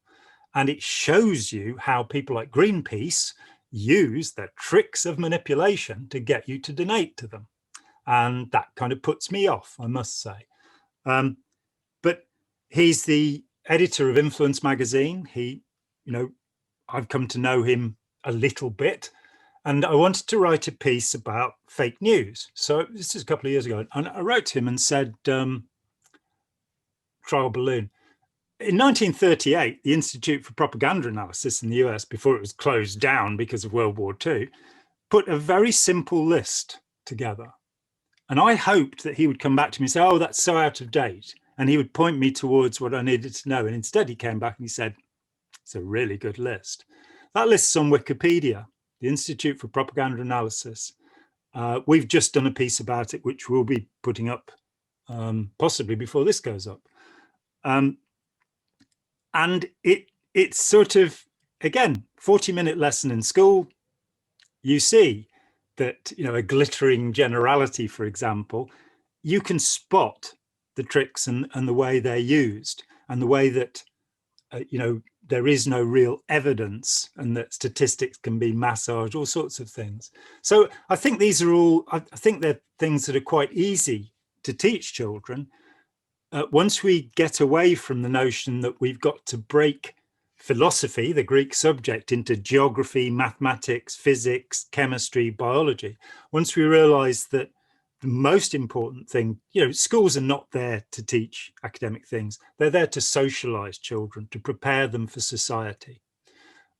Speaker 1: and it shows you how people like Greenpeace use the tricks of manipulation to get you to donate to them. And that kind of puts me off, I must say. But he's the editor of Influence magazine. I've come to know him a little bit, and I wanted to write a piece about fake news. So this is a couple of years ago, and I wrote to him and said, trial balloon. In 1938, the Institute for Propaganda Analysis in the US, before it was closed down because of World War II, put a very simple list together. And I hoped that he would come back to me and say, oh, that's so out of date. And he would point me towards what I needed to know. And instead he came back and he said, it's a really good list. That list's on Wikipedia, the Institute for Propaganda Analysis. We've just done a piece about it, which we'll be putting up possibly before this goes up. And it's sort of, again, 40-minute lesson in school. You see that, a glittering generality, for example, you can spot the tricks and the way they're used, and the way that, there is no real evidence, and that statistics can be massaged, all sorts of things. So I think these are all, I think they're things that are quite easy to teach children. Once we get away from the notion that we've got to break philosophy, the Greek subject, into geography, mathematics, physics, chemistry, biology, once we realize that the most important thing, schools are not there to teach academic things. They're there to socialize children, to prepare them for society.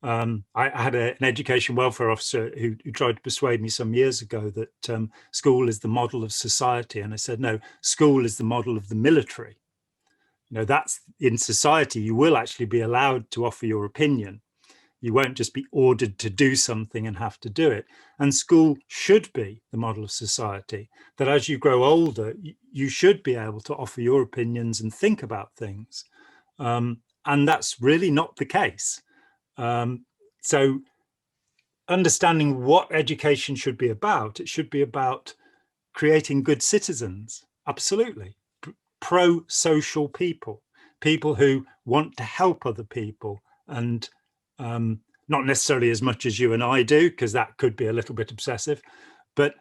Speaker 1: I had an education welfare officer who tried to persuade me some years ago that school is the model of society. And I said, no, school is the model of the military. That's in society, you will actually be allowed to offer your opinion. You won't just be ordered to do something and have to do it. And school should be the model of society, that as you grow older, you should be able to offer your opinions and think about things. And that's really not the case. So understanding what education should be about, it should be about creating good citizens, absolutely. Pro-social people who want to help other people, and not necessarily as much as you and I do, because that could be a little bit obsessive, but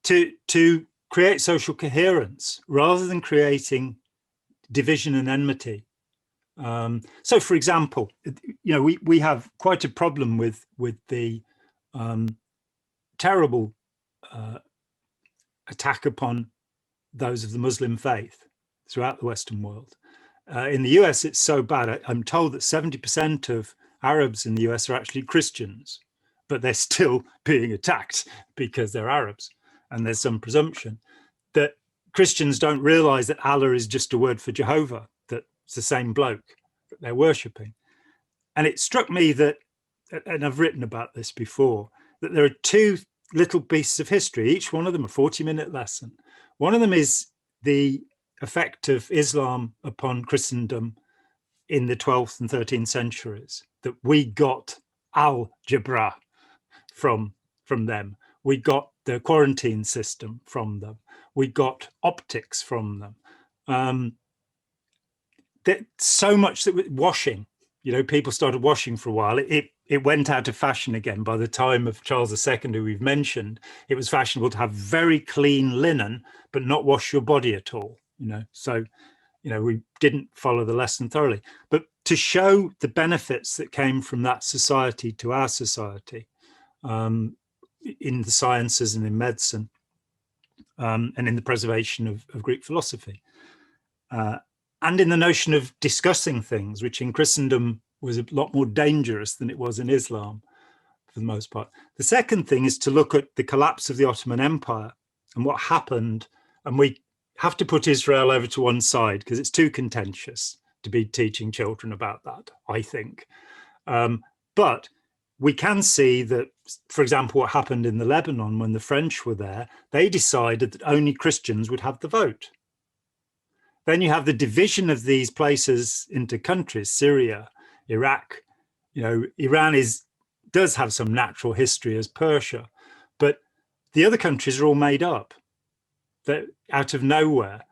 Speaker 1: to create social coherence rather than creating division and enmity. So, for example, we have quite a problem with the terrible attack upon those of the Muslim faith throughout the Western world. In the US, it's so bad. I'm told that 70% of Arabs in the US are actually Christians, but they're still being attacked because they're Arabs. And there's some presumption that Christians don't realize that Allah is just a word for Jehovah, that it's the same bloke that they're worshipping. And it struck me that, and I've written about this before, that there are two little pieces of history, each one of them a 40-minute lesson. One of them is the effect of Islam upon Christendom in the 12th and 13th centuries, that we got algebra from them. We got the quarantine system from them. We got optics from them. That so much that washing, people started washing for a while. It went out of fashion again. By the time of Charles II, who we've mentioned, it was fashionable to have very clean linen, but not wash your body at all. So we didn't follow the lesson thoroughly. But to show the benefits that came from that society to our society, in the sciences and in medicine, and in the preservation of Greek philosophy, and in the notion of discussing things, which in Christendom was a lot more dangerous than it was in Islam, for the most part. The second thing is to look at the collapse of the Ottoman Empire and what happened. And we have to put Israel over to one side because it's too contentious to be teaching children about that, I think. But we can see that, for example, what happened in the Lebanon when the French were there, they decided that only Christians would have the vote. Then you have the division of these places into countries, Syria, Iraq. Iran does have some natural history as Persia, but the other countries are all made up. That out of nowhere,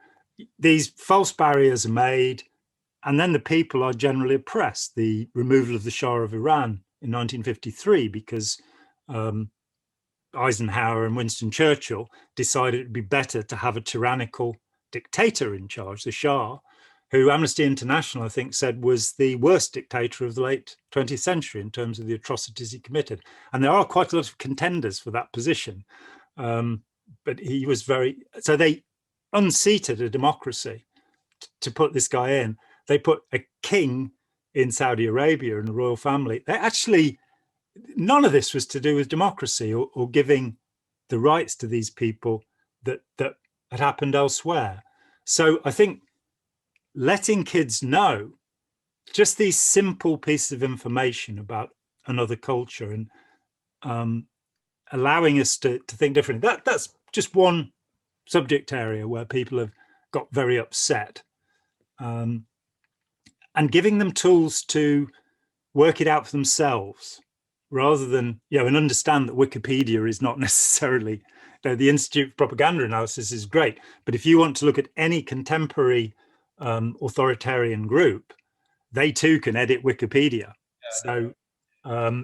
Speaker 1: these false barriers are made, and then the people are generally oppressed. The removal of the Shah of Iran in 1953, because Eisenhower and Winston Churchill decided it'd be better to have a tyrannical dictator in charge, the Shah, who Amnesty International, I think, said was the worst dictator of the late 20th century in terms of the atrocities he committed. And there are quite a lot of contenders for that position. But he was so they unseated a democracy to put this guy in. They put a king in Saudi Arabia and the royal family. None of this was to do with democracy or giving the rights to these people that had happened elsewhere. So I think letting kids know just these simple pieces of information about another culture and allowing us to think differently. That's just one subject area where people have got very upset. And giving them tools to work it out for themselves, rather than, and understand that Wikipedia is not necessarily, the Institute for Propaganda Analysis is great, but if you want to look at any contemporary authoritarian group, they too can edit Wikipedia. So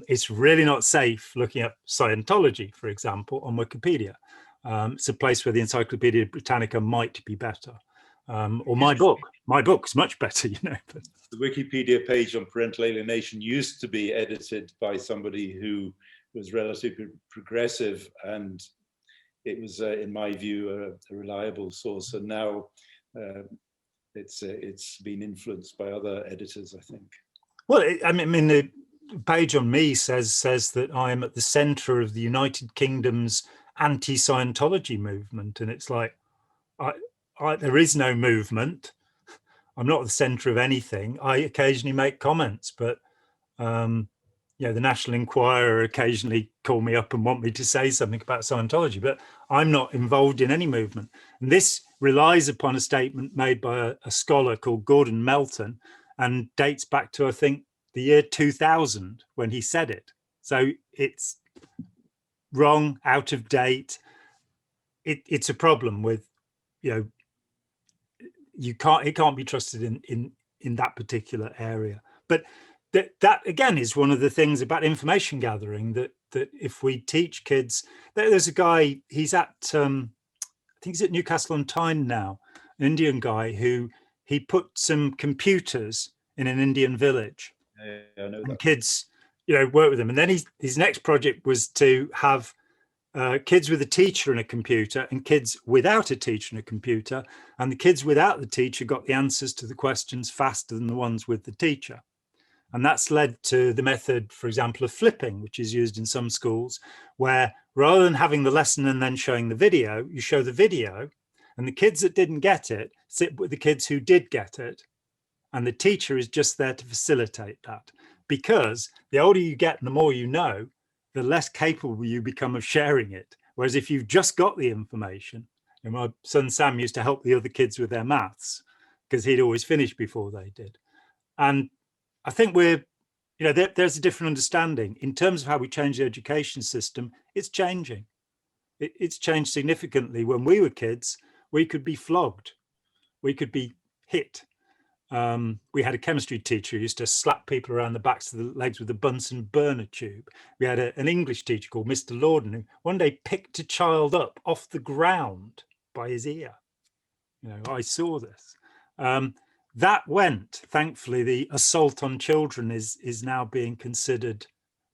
Speaker 1: it's really not safe looking at Scientology, for example, on Wikipedia. It's a place where the Encyclopedia Britannica might be better. Or my book's much better, But
Speaker 2: the Wikipedia page on parental alienation used to be edited by somebody who was relatively progressive, and it was, in my view, a reliable source. And now it's been influenced by other editors, I think.
Speaker 1: Well, the page on me says that I am at the center of the United Kingdom's anti-Scientology movement, and it's like, there is no movement. I'm not at the center of anything. I occasionally make comments, but the National Enquirer occasionally call me up and want me to say something about Scientology, but I'm not involved in any movement. And this relies upon a statement made by a scholar called Gordon Melton, and dates back to, I think, the year 2000 when he said it. So it's wrong, out of date. It's a problem with, it can't be trusted in that particular area. But that again is one of the things about information gathering, that if we teach kids, there's a guy, he's at, I think he's at Newcastle on Tyne now, an Indian guy who he put some computers in an Indian village,
Speaker 2: I know
Speaker 1: and
Speaker 2: that.
Speaker 1: kids, work with them. And then his next project was to have kids with a teacher and a computer and kids without a teacher and a computer. And the kids without the teacher got the answers to the questions faster than the ones with the teacher. And that's led to the method, for example, of flipping, which is used in some schools, where rather than having the lesson and then showing the video, you show the video, and the kids that didn't get it sit with the kids who did get it. And the teacher is just there to facilitate that. Because the older you get and the more you know, the less capable you become of sharing it. Whereas if you've just got the information, and my son Sam used to help the other kids with their maths because he'd always finish before they did. And I think there's a different understanding in terms of how we change the education system. It's changing. It's changed significantly. When we were kids, we could be flogged. We could be hit. We had a chemistry teacher who used to slap people around the backs of the legs with a Bunsen burner tube. We had an English teacher called Mr. Lorden who one day picked a child up off the ground by his ear. I saw this. That went, thankfully, the assault on children is now being considered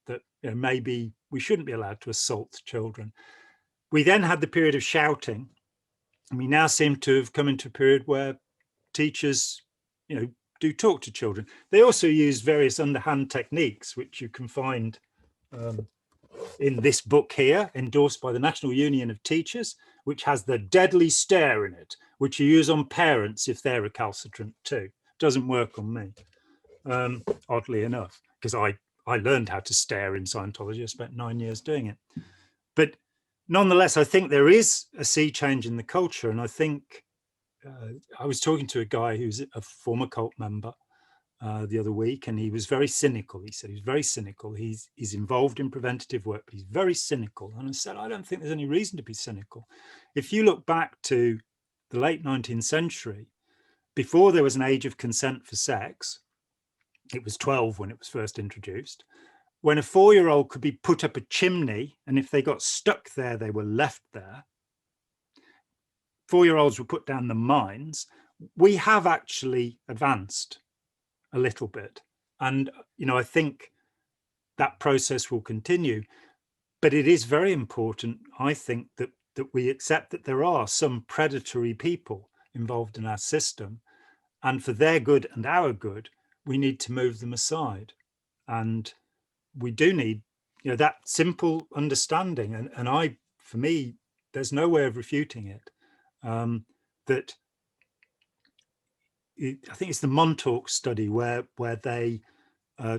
Speaker 1: that maybe we shouldn't be allowed to assault children. We then had the period of shouting, and we now seem to have come into a period where teachers, do talk to children. They also use various underhand techniques, which you can find in this book here, endorsed by the National Union of Teachers, which has the deadly stare in it, which you use on parents if they're recalcitrant too. Doesn't work on me, oddly enough, because I learned how to stare in Scientology. I spent 9 years doing it. But nonetheless, I think there is a sea change in the culture. And I think I was talking to a guy who's a former cult member the other week, and he was very cynical. He said he's very cynical. He's involved in preventative work, but he's very cynical. And I said, I don't think there's any reason to be cynical. If you look back to the late 19th century, before there was an age of consent for sex, it was 12 when it was first introduced, when a 4-year-old could be put up a chimney, and if they got stuck there, they were left there. 4-year-olds were put down the mines. We have actually advanced a little bit. And, I think that process will continue. But it is very important, I think, that we accept that there are some predatory people involved in our system. And for their good and our good, we need to move them aside. And we do need, that simple understanding. And for me, there's no way of refuting it. I think it's the Montauk study where they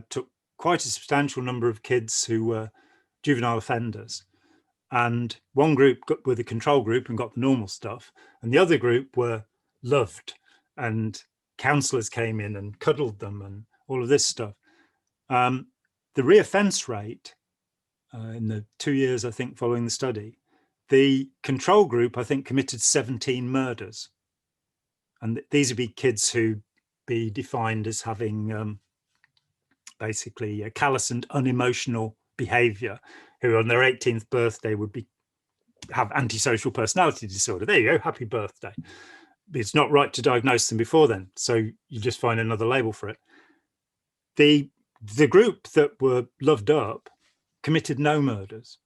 Speaker 1: took quite a substantial number of kids who were juvenile offenders, and one group were the control group and got the normal stuff, and the other group were loved, and counselors came in and cuddled them and all of this stuff. The reoffence rate in the 2 years, I think, following the study, the control group, I think, committed 17 murders. And these would be kids who'd be defined as having basically a callous and unemotional behavior, who on their 18th birthday would have antisocial personality disorder. There you go, happy birthday. It's not right to diagnose them before then, so you just find another label for it. The group that were loved up committed no murders.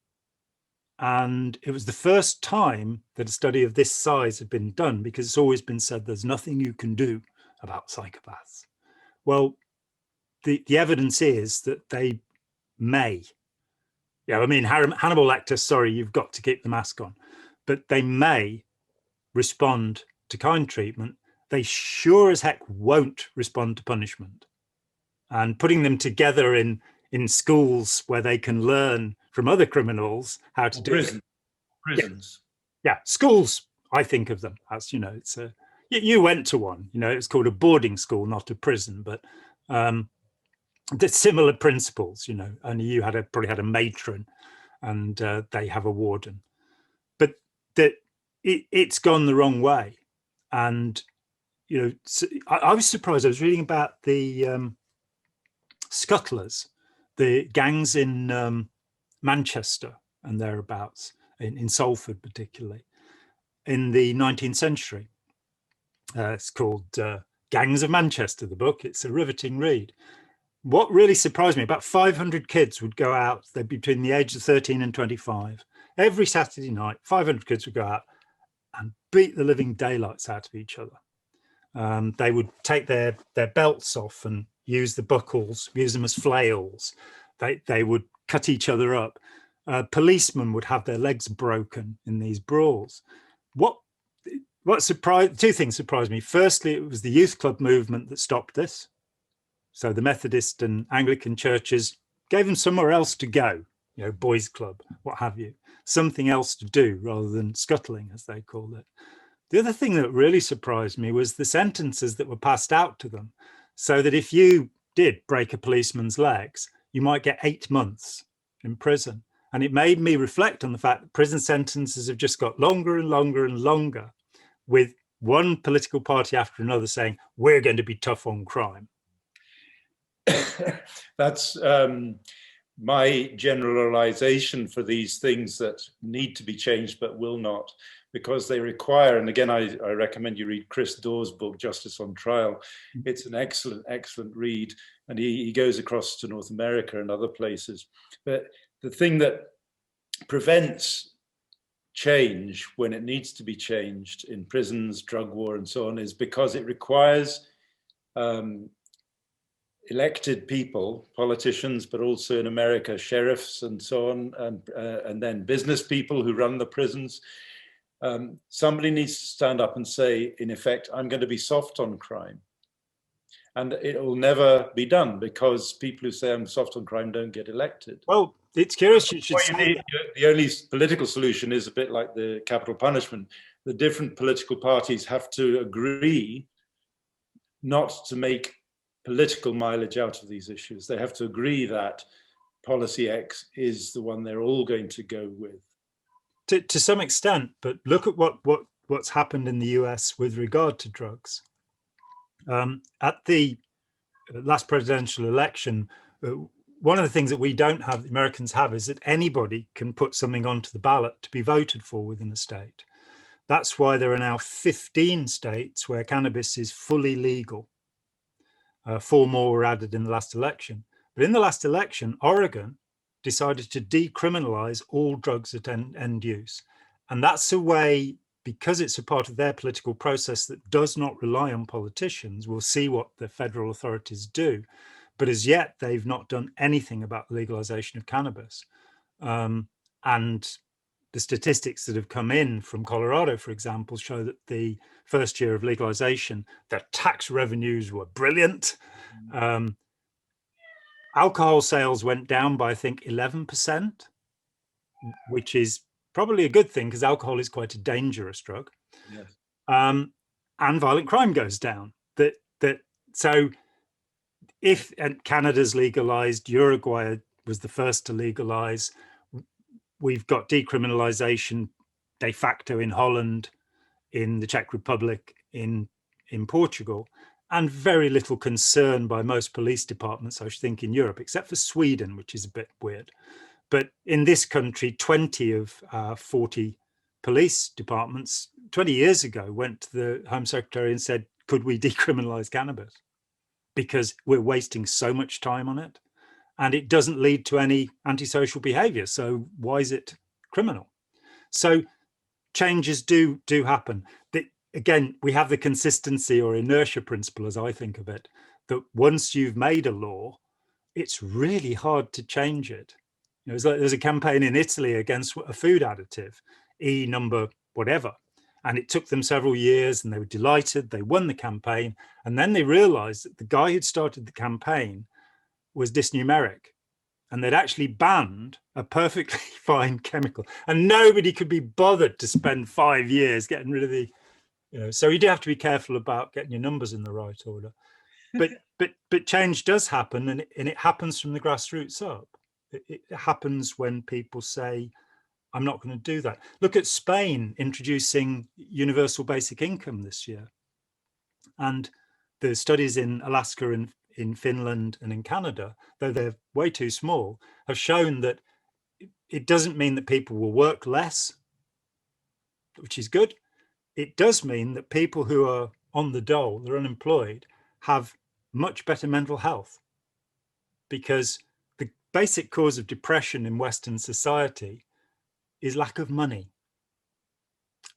Speaker 1: And it was the first time that a study of this size had been done, because it's always been said there's nothing you can do about psychopaths. Well, the evidence is that they may. Hannibal Lecter, sorry, you've got to keep the mask on. But they may respond to kind treatment. They sure as heck won't respond to punishment. And putting them together in schools where they can learn from other criminals how to do it.
Speaker 2: Prisons.
Speaker 1: Yeah, schools, I think of them as, it's you went to one, it's called a boarding school, not a prison, but the similar principles, only you probably had a matron and they have a warden. But it's gone the wrong way. And, I was surprised. I was reading about the scuttlers, the gangs in Manchester and thereabouts, in Salford particularly, in the 19th century. It's called Gangs of Manchester, the book. It's a riveting read. What really surprised me, about 500 kids would go out, they'd be between the ages of 13 and 25. Every Saturday night, 500 kids would go out and beat the living daylights out of each other. They would take their belts off and use the buckles, use them as flails. They would cut each other up. Policemen would have their legs broken in these brawls. What surprised, two things surprised me. Firstly, it was the youth club movement that stopped this. So the Methodist and Anglican churches gave them somewhere else to go, boys' club, what have you, something else to do rather than scuttling, as they called it. The other thing that really surprised me was the sentences that were passed out to them, so that if you did break a policeman's legs, you might get 8 months in prison. And it made me reflect on the fact that prison sentences have just got longer and longer and longer, with one political party after another saying, we're going to be tough on crime.
Speaker 2: That's my generalization for these things that need to be changed but will not, because they require, and again, I recommend you read Chris Dawes' book, Justice on Trial. It's an excellent, excellent read. And he goes across to North America and other places. But the thing that prevents change when it needs to be changed in prisons, drug war, and so on, is because it requires elected people, politicians, but also in America, sheriffs and so on, and then business people who run the prisons. Somebody needs to stand up and say, in effect, I'm going to be soft on crime. And it will never be done because people who say I'm soft on crime don't get elected.
Speaker 1: Well, it's curious you should say
Speaker 2: the only political solution is a bit like the capital punishment. The different political parties have to agree not to make political mileage out of these issues. They have to agree that policy X is the one they're all going to go with.
Speaker 1: To some extent, but look at what's happened in the US with regard to drugs. At the last presidential election, one of the things that we don't have, the Americans have, is that anybody can put something onto the ballot to be voted for within a state. That's why there are now 15 states where cannabis is fully legal. 4 more were added in the last election. But in the last election, Oregon decided to decriminalize all drugs at end use. And that's a way, because it's a part of their political process that does not rely on politicians. We'll see what the federal authorities do. But as yet, they've not done anything about the legalization of cannabis. And the statistics that have come in from Colorado, for example, show that the first year of legalization, their tax revenues were brilliant. Alcohol sales went down by, I think, 11%, which is probably a good thing because alcohol is quite a dangerous drug.
Speaker 2: Yes.
Speaker 1: And violent crime goes down. So if Canada's legalized, Uruguay was the first to legalize. We've got decriminalization de facto in Holland, in the Czech Republic, in Portugal, and very little concern by most police departments, I should think, in Europe, except for Sweden, which is a bit weird. But in this country, 20 of 40 police departments 20 years ago went to the Home Secretary and said, could we decriminalize cannabis? Because we're wasting so much time on it. And it doesn't lead to any antisocial behavior. So why is it criminal? So changes do happen. Again, we have the consistency or inertia principle, as I think of it, that once you've made a law, it's really hard to change it. There's a campaign in Italy against a food additive, E number whatever. And it took them several years and they were delighted. They won the campaign. And then they realized that the guy who'd started the campaign was dysnumeric. And they'd actually banned a perfectly fine chemical. And nobody could be bothered to spend 5 years getting rid of the, so you do have to be careful about getting your numbers in the right order. But change does happen, and it happens from the grassroots up. It happens when people say, I'm not going to do that. Look at Spain introducing universal basic income this year. And the studies in Alaska and in Finland and in Canada, though they're way too small, have shown that it doesn't mean that people will work less, which is good. It does mean that people who are on the dole, they're unemployed, have much better mental health, because the basic cause of depression in Western society is lack of money.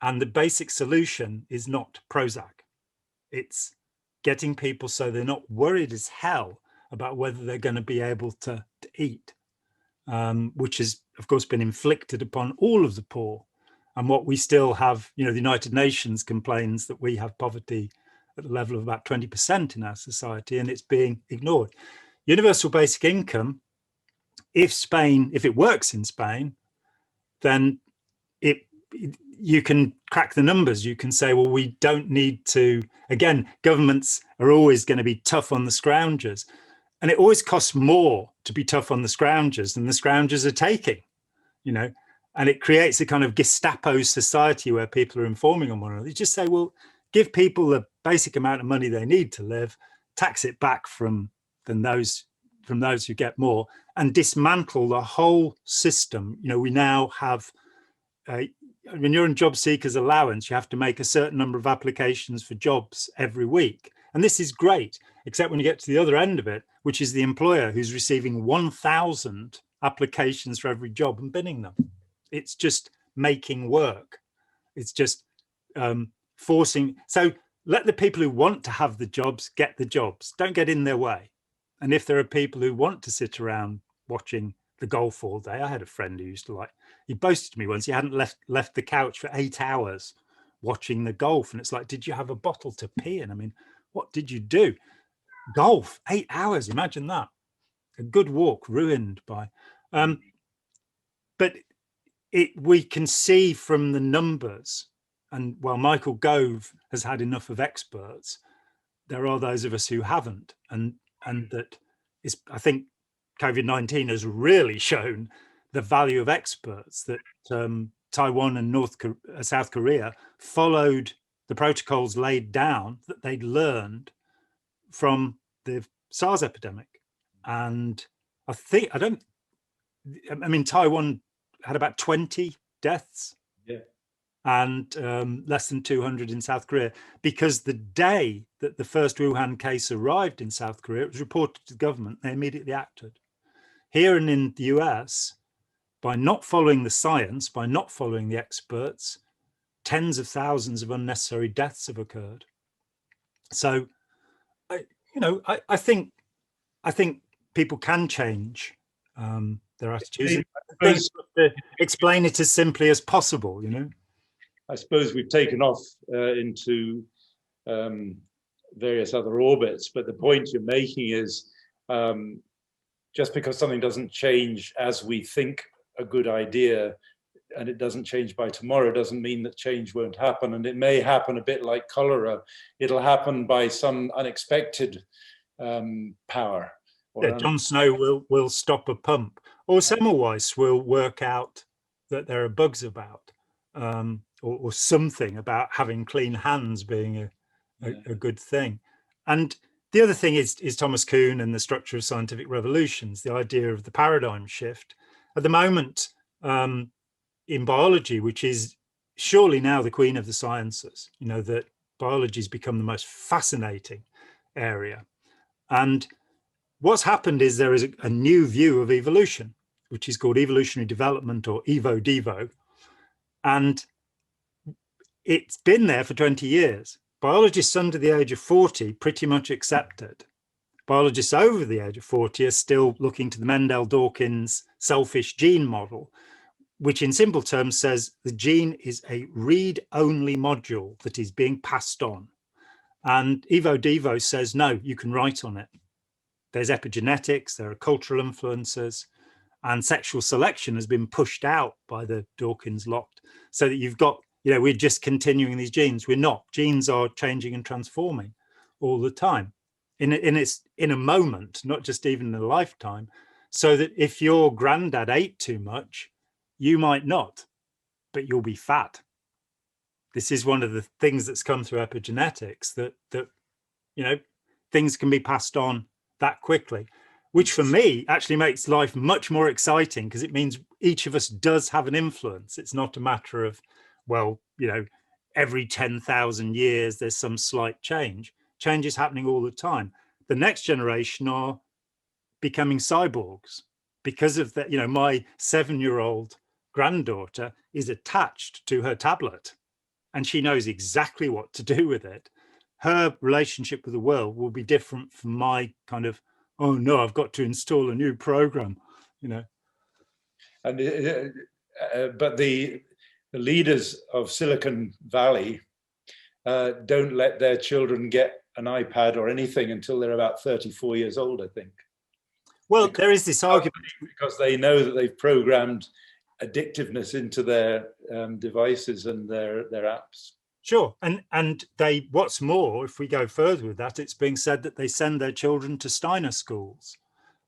Speaker 1: And the basic solution is not Prozac. It's getting people so they're not worried as hell about whether they're going to be able to eat, which has, of course, been inflicted upon all of the poor. And what we still have, the United Nations complains that we have poverty at the level of about 20% in our society, and it's being ignored. Universal basic income, if it works in Spain, then you can crack the numbers. You can say, well, we don't need to, again, governments are always going to be tough on the scroungers. And it always costs more to be tough on the scroungers than the scroungers are taking, and it creates a kind of Gestapo society where people are informing on one another. You just say, well, give people the basic amount of money they need to live, tax it back from those who get more, and dismantle the whole system. We now have, when you're in job seekers allowance, you have to make a certain number of applications for jobs every week. And this is great, except when you get to the other end of it, which is the employer who's receiving 1,000 applications for every job and binning them. It's just making work. It's just forcing. So let the people who want to have the jobs get the jobs. Don't get in their way. And if there are people who want to sit around watching the golf all day, I had a friend who used to he boasted to me once he hadn't left the couch for 8 hours watching the golf. And it's like, did you have a bottle to pee in? I mean, what did you do? Golf, 8 hours, imagine that. A good walk ruined by. But we can see from the numbers, and while Michael Gove has had enough of experts, there are those of us who haven't, and that is, I think COVID-19 has really shown the value of experts, that Taiwan and South Korea followed the protocols laid down that they'd learned from the SARS epidemic. And Taiwan had about 20 deaths, and less than 200 in South Korea, because the day that the first Wuhan case arrived in South Korea, it was reported to the government, they immediately acted. Here and in the US, by not following the science, by not following the experts, tens of thousands of unnecessary deaths have occurred. So, I think people can change their attitudes. To explain it as simply as possible,
Speaker 2: I suppose we've taken off into various other orbits, but the point you're making is just because something doesn't change as we think a good idea, and it doesn't change by tomorrow, doesn't mean that change won't happen. And it may happen a bit like cholera. It'll happen by some unexpected power.
Speaker 1: Jon Snow will stop a pump, or Semmelweis will work out that there are bugs about, or something about having clean hands being a good thing. And the other thing is Thomas Kuhn and the structure of scientific revolutions, the idea of the paradigm shift. At the moment, in biology, which is surely now the queen of the sciences, that biology has become the most fascinating area. And what's happened is there is a new view of evolution, which is called evolutionary development, or Evo-Devo. And it's been there for 20 years. Biologists under the age of 40 pretty much accept it. Biologists over the age of 40 are still looking to the Mendel-Dawkins selfish gene model, which in simple terms says the gene is a read-only module that is being passed on. And Evo-Devo says, no, you can write on it. There's epigenetics, there are cultural influences, and sexual selection has been pushed out by the Dawkins lot, so that you've got, we're just continuing these genes. We're not. Genes are changing and transforming all the time in a moment, not just even in a lifetime, so that if your granddad ate too much, you might not, but you'll be fat. This is one of the things that's come through epigenetics, that things can be passed on that quickly. which for me actually makes life much more exciting, because it means each of us does have an influence. It's not a matter of, well, every 10,000 years there's some slight change. Change is happening all the time. The next generation are becoming cyborgs because of that. My 7-year-old granddaughter is attached to her tablet and she knows exactly what to do with it. Her relationship with the world will be different from my kind of, oh no, I've got to install a new program,
Speaker 2: And but the leaders of Silicon Valley don't let their children get an iPad or anything until they're about 34 years old, I think.
Speaker 1: Well, there is this argument.
Speaker 2: Because they know that they've programmed addictiveness into their devices and their apps.
Speaker 1: Sure. And they, what's more, if we go further with that, it's being said that they send their children to Steiner schools.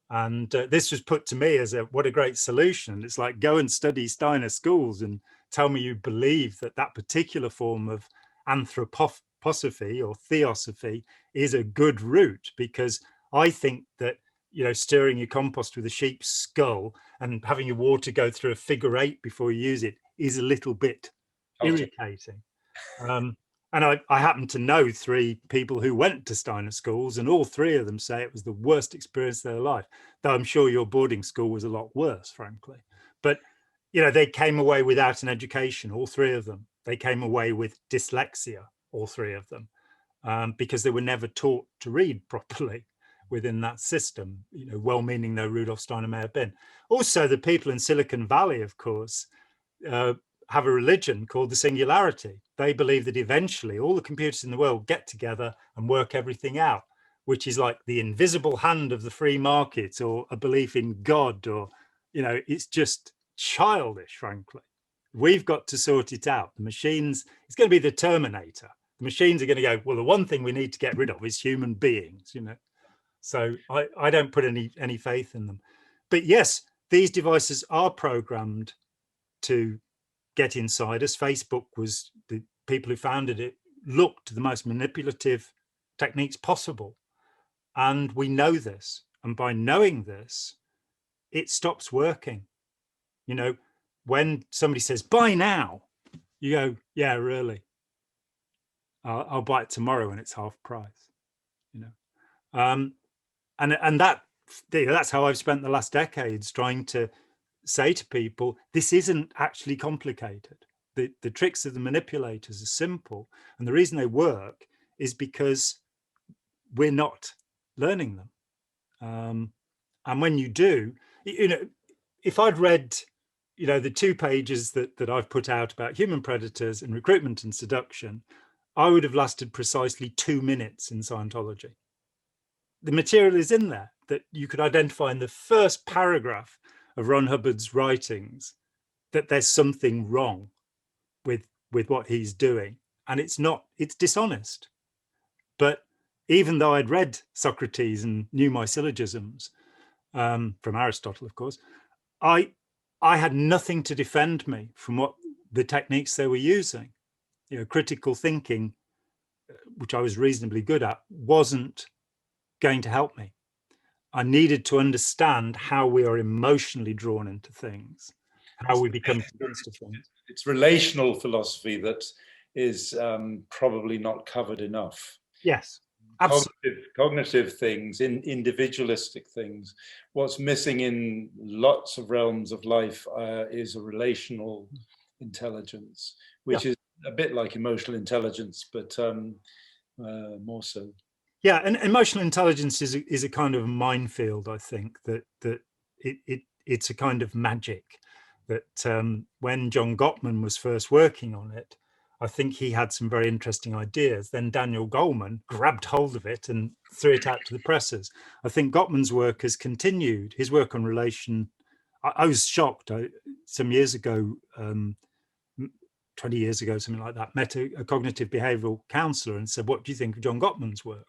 Speaker 1: And this was put to me as what a great solution. It's like, go and study Steiner schools and tell me you believe that that particular form of anthroposophy or theosophy is a good route, because I think that, stirring your compost with a sheep's skull and having your water go through a figure 8 before you use it is a little bit irritating. And I happen to know 3 people who went to Steiner schools, and all 3 of them say it was the worst experience of their life, though I'm sure your boarding school was a lot worse, frankly. But, they came away without an education, all 3 of them. They came away with dyslexia, all 3 of them, because they were never taught to read properly within that system, well-meaning though Rudolf Steiner may have been. Also, the people in Silicon Valley, of course, have a religion called the singularity. They believe that eventually all the computers in the world get together and work everything out, which is like the invisible hand of the free market, or a belief in God, or, it's just childish, frankly. We've got to sort it out. The machines, it's going to be the Terminator. The machines are going to go, well, the one thing we need to get rid of is human beings, So I don't put any faith in them. But yes, these devices are programmed to get inside us. Facebook was, the people who founded it looked to the most manipulative techniques possible. And we know this. And by knowing this, it stops working. When somebody says, buy now, you go, yeah, really? I'll buy it tomorrow when it's half price, And that's how I've spent the last decades, trying to say to people, this isn't actually complicated. The tricks of the manipulators are simple. And the reason they work is because we're not learning them. And when you do, if I'd read, the 2 pages that I've put out about human predators and recruitment and seduction, I would have lasted precisely 2 minutes in Scientology. The material is in there that you could identify in the first paragraph of Ron Hubbard's writings that there's something wrong with what he's doing. And it's dishonest. But even though I'd read Socrates and knew my syllogisms, from Aristotle, of course, I had nothing to defend me from what the techniques they were using. Critical thinking, which I was reasonably good at, wasn't going to help me. I needed to understand how we are emotionally drawn into things, how we become convinced of things.
Speaker 2: It's relational philosophy that is probably not covered enough.
Speaker 1: Yes, absolutely.
Speaker 2: Cognitive things, individualistic things. What's missing in lots of realms of life is a relational intelligence, which is a bit like emotional intelligence, but more so.
Speaker 1: Yeah, and emotional intelligence is a kind of minefield. I think that it's a kind of magic that when John Gottman was first working on it, I think he had some very interesting ideas. Then Daniel Goleman grabbed hold of it and threw it out to the presses. I think Gottman's work has continued. His work on relation, I was shocked. Some years ago, 20 years ago, something like that, met a cognitive behavioral counselor and said, what do you think of John Gottman's work?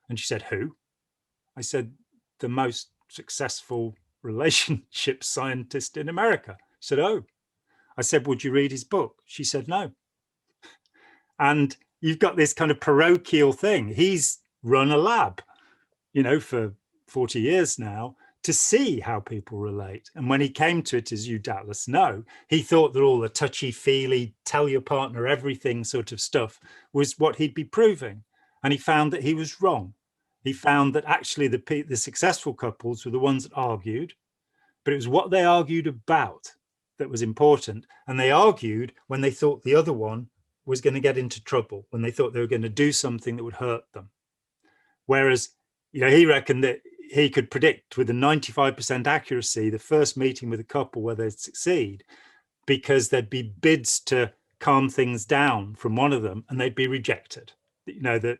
Speaker 1: And she said, who? I said, the most successful relationship scientist in America. She said, oh. I said, would you read his book? She said, no. And you've got this kind of parochial thing. He's run a lab, for 40 years now, to see how people relate. And when he came to it, as you doubtless know, he thought that all the touchy-feely, tell your partner everything sort of stuff was what he'd be proving. And he found that he was wrong. He found that actually the successful couples were the ones that argued, but it was what they argued about that was important. And they argued when they thought the other one was going to get into trouble, when they thought they were going to do something that would hurt them. Whereas, he reckoned that he could predict with a 95% accuracy the first meeting with a couple where they'd succeed, because there'd be bids to calm things down from one of them and they'd be rejected. That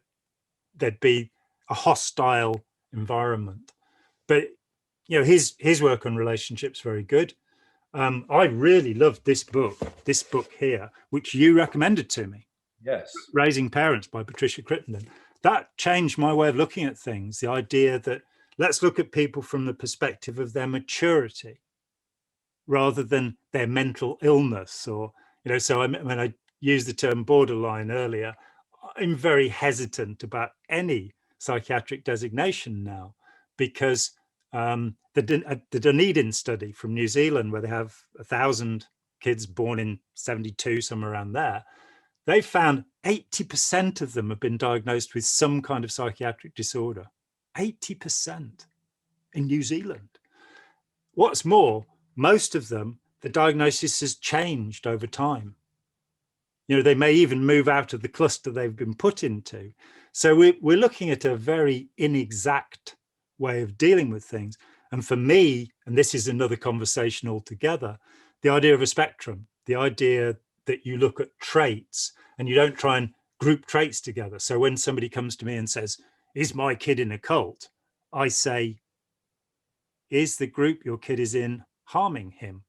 Speaker 1: there'd be a hostile environment. But his work on relationships very good. I really loved this book here, which you recommended to me.
Speaker 2: Yes.
Speaker 1: Raising Parents by Patricia Crittenden. That changed my way of looking at things. The idea that let's look at people from the perspective of their maturity rather than their mental illness. Or, so when I used the term borderline earlier, I'm very hesitant about any psychiatric designation now, because the Dunedin study from New Zealand, where they have 1,000 kids born in 72, somewhere around there, they found 80% of them have been diagnosed with some kind of psychiatric disorder. 80% in New Zealand. What's more, most of them, the diagnosis has changed over time. They may even move out of the cluster they've been put into. So we're looking at a very inexact way of dealing with things. And for me, and this is another conversation altogether, the idea of a spectrum, the idea that you look at traits and you don't try and group traits together. So when somebody comes to me and says, is my kid in a cult? I say, is the group your kid is in harming him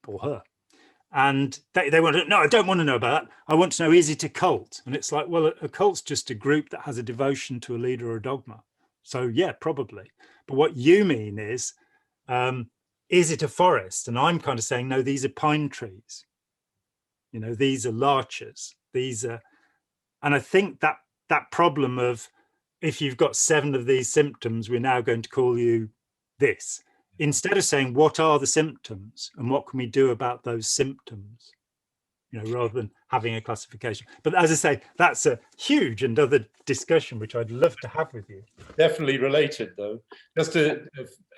Speaker 1: or her? And they want to, no, I don't want to know about that. I want to know, is it a cult? And it's like, well, a cult's just a group that has a devotion to a leader or a dogma. So yeah, probably. But what you mean is it a forest? And I'm kind of saying, no, these are pine trees. These are larches. These are, and I think that problem of, if you've got 7 of these symptoms, we're now going to call you this. Instead of saying, what are the symptoms and what can we do about those symptoms, rather than having a classification. But as I say, that's a huge and other discussion, which I'd love to have with you.
Speaker 2: Definitely related, though.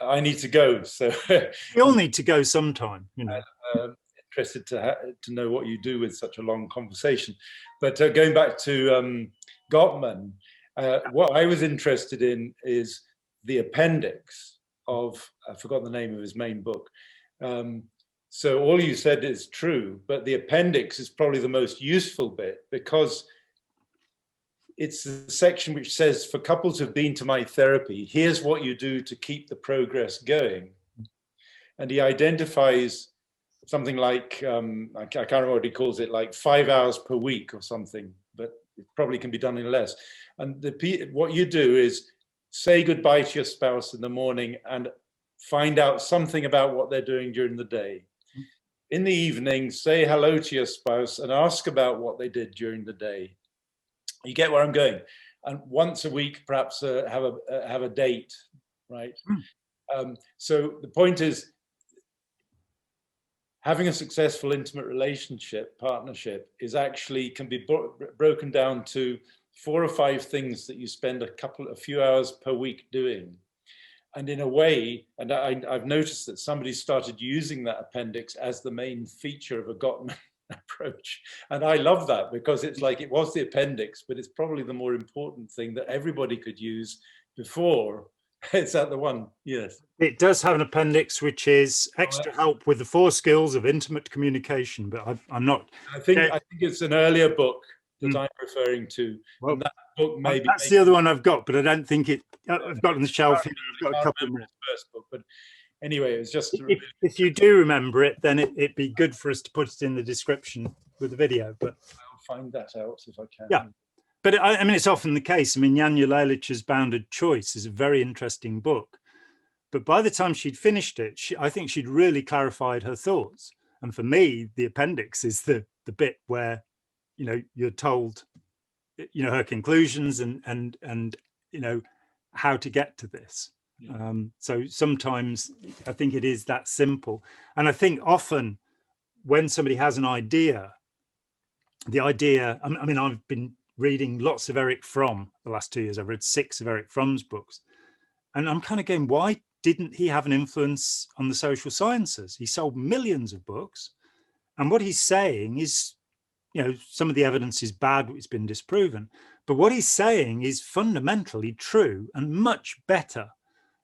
Speaker 2: I need to go. So
Speaker 1: we all need to go sometime,
Speaker 2: Interested to know what you do with such a long conversation. But going back to Gottman, what I was interested in is the appendix of, I've forgotten the name of his main book. So all you said is true, but the appendix is probably the most useful bit, because it's the section which says, for couples who've been to my therapy, here's what you do to keep the progress going. And he identifies something like, I can't remember what he calls it, like 5 hours per week or something, but it probably can be done in less. And what you do is say goodbye to your spouse in the morning and find out something about what they're doing during the day. In the evening, say hello to your spouse and ask about what they did during the day. You get where I'm going. And once a week, perhaps have a date, right? So the point is, having a successful intimate partnership is actually can be broken down to 4 or 5 things that you spend a few hours per week doing. And in a way, and I've noticed that somebody started using that appendix as the main feature of a Gottman approach. And I love that, because it's like, it was the appendix, but it's probably the more important thing that everybody could use before. Is that the one? Yes.
Speaker 1: It does have an appendix, which is extra help with the 4 skills of intimate communication, but I'm not.
Speaker 2: I think it's an earlier book that I'm referring to.
Speaker 1: Well,
Speaker 2: and that book maybe
Speaker 1: that's the other one I've got, but I don't think I've got on the shelf here. I've got a couple more.
Speaker 2: First book, but anyway, it was just.
Speaker 1: If you do remember it, then it'd be good for us to put it in the description with the video. But
Speaker 2: I'll find that out if I can.
Speaker 1: Yeah. But I mean, it's often the case. I mean, Janja Lelich's Bounded Choice is a very interesting book. But by the time she'd finished it, I think she'd really clarified her thoughts. And for me, the appendix is the bit where, you're told, her conclusions and how to get to this. So sometimes I think it is that simple. And I think often when somebody has an idea, the idea, I mean, I've been reading lots of Eric Fromm the last 2 years. I've read 6 of Eric Fromm's books. And I'm kind of going, why didn't he have an influence on the social sciences? He sold millions of books. And what he's saying is, you know, some of the evidence is bad, it's been disproven. But what he's saying is fundamentally true and much better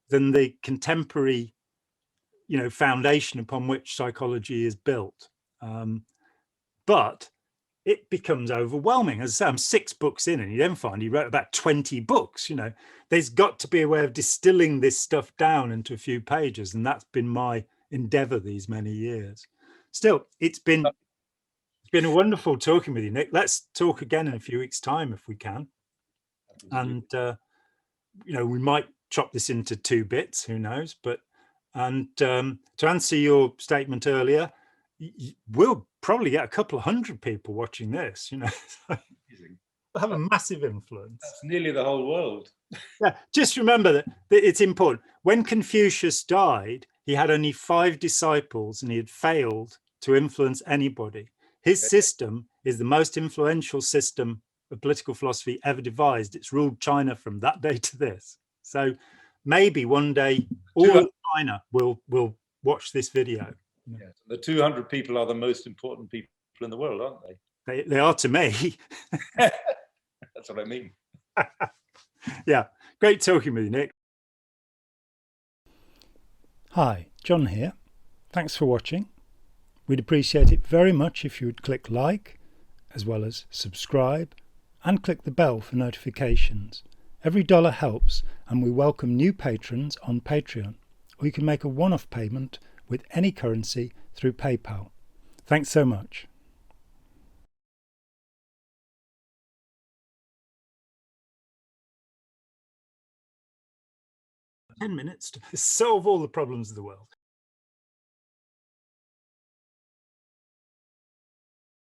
Speaker 1: than the contemporary, you know, foundation upon which psychology is built. But it becomes overwhelming. As I say, I'm 6 books in, and you then find he wrote about 20 books. You know, there's got to be a way of distilling this stuff down into a few pages, and that's been my endeavor these many years. Still, it's been a wonderful talking with you, Nick. Let's talk again in a few weeks' time if we can. And you know, we might chop this into 2 bits, who knows. But to answer your statement earlier, we'll probably get a couple of hundred people watching this, you know. They'll have a massive influence.
Speaker 2: That's nearly the whole world.
Speaker 1: Yeah, just remember that it's important. When Confucius died, he had only 5 disciples and he had failed to influence anybody. His system is the most influential system of political philosophy ever devised. It's ruled China from that day to this. So maybe one day all of China will watch this video.
Speaker 2: Yeah, the 200 people are the most important people in the world, aren't they?
Speaker 1: They are to me.
Speaker 2: That's what I mean.
Speaker 1: Yeah, great talking with you, Nick. Hi, John here. Thanks for watching. We'd appreciate it very much if you would click like, as well as subscribe, and click the bell for notifications. Every dollar helps, and we welcome new patrons on Patreon, or you can make a one-off payment with any currency through PayPal. Thanks so much. 10 minutes to solve all the problems of the world.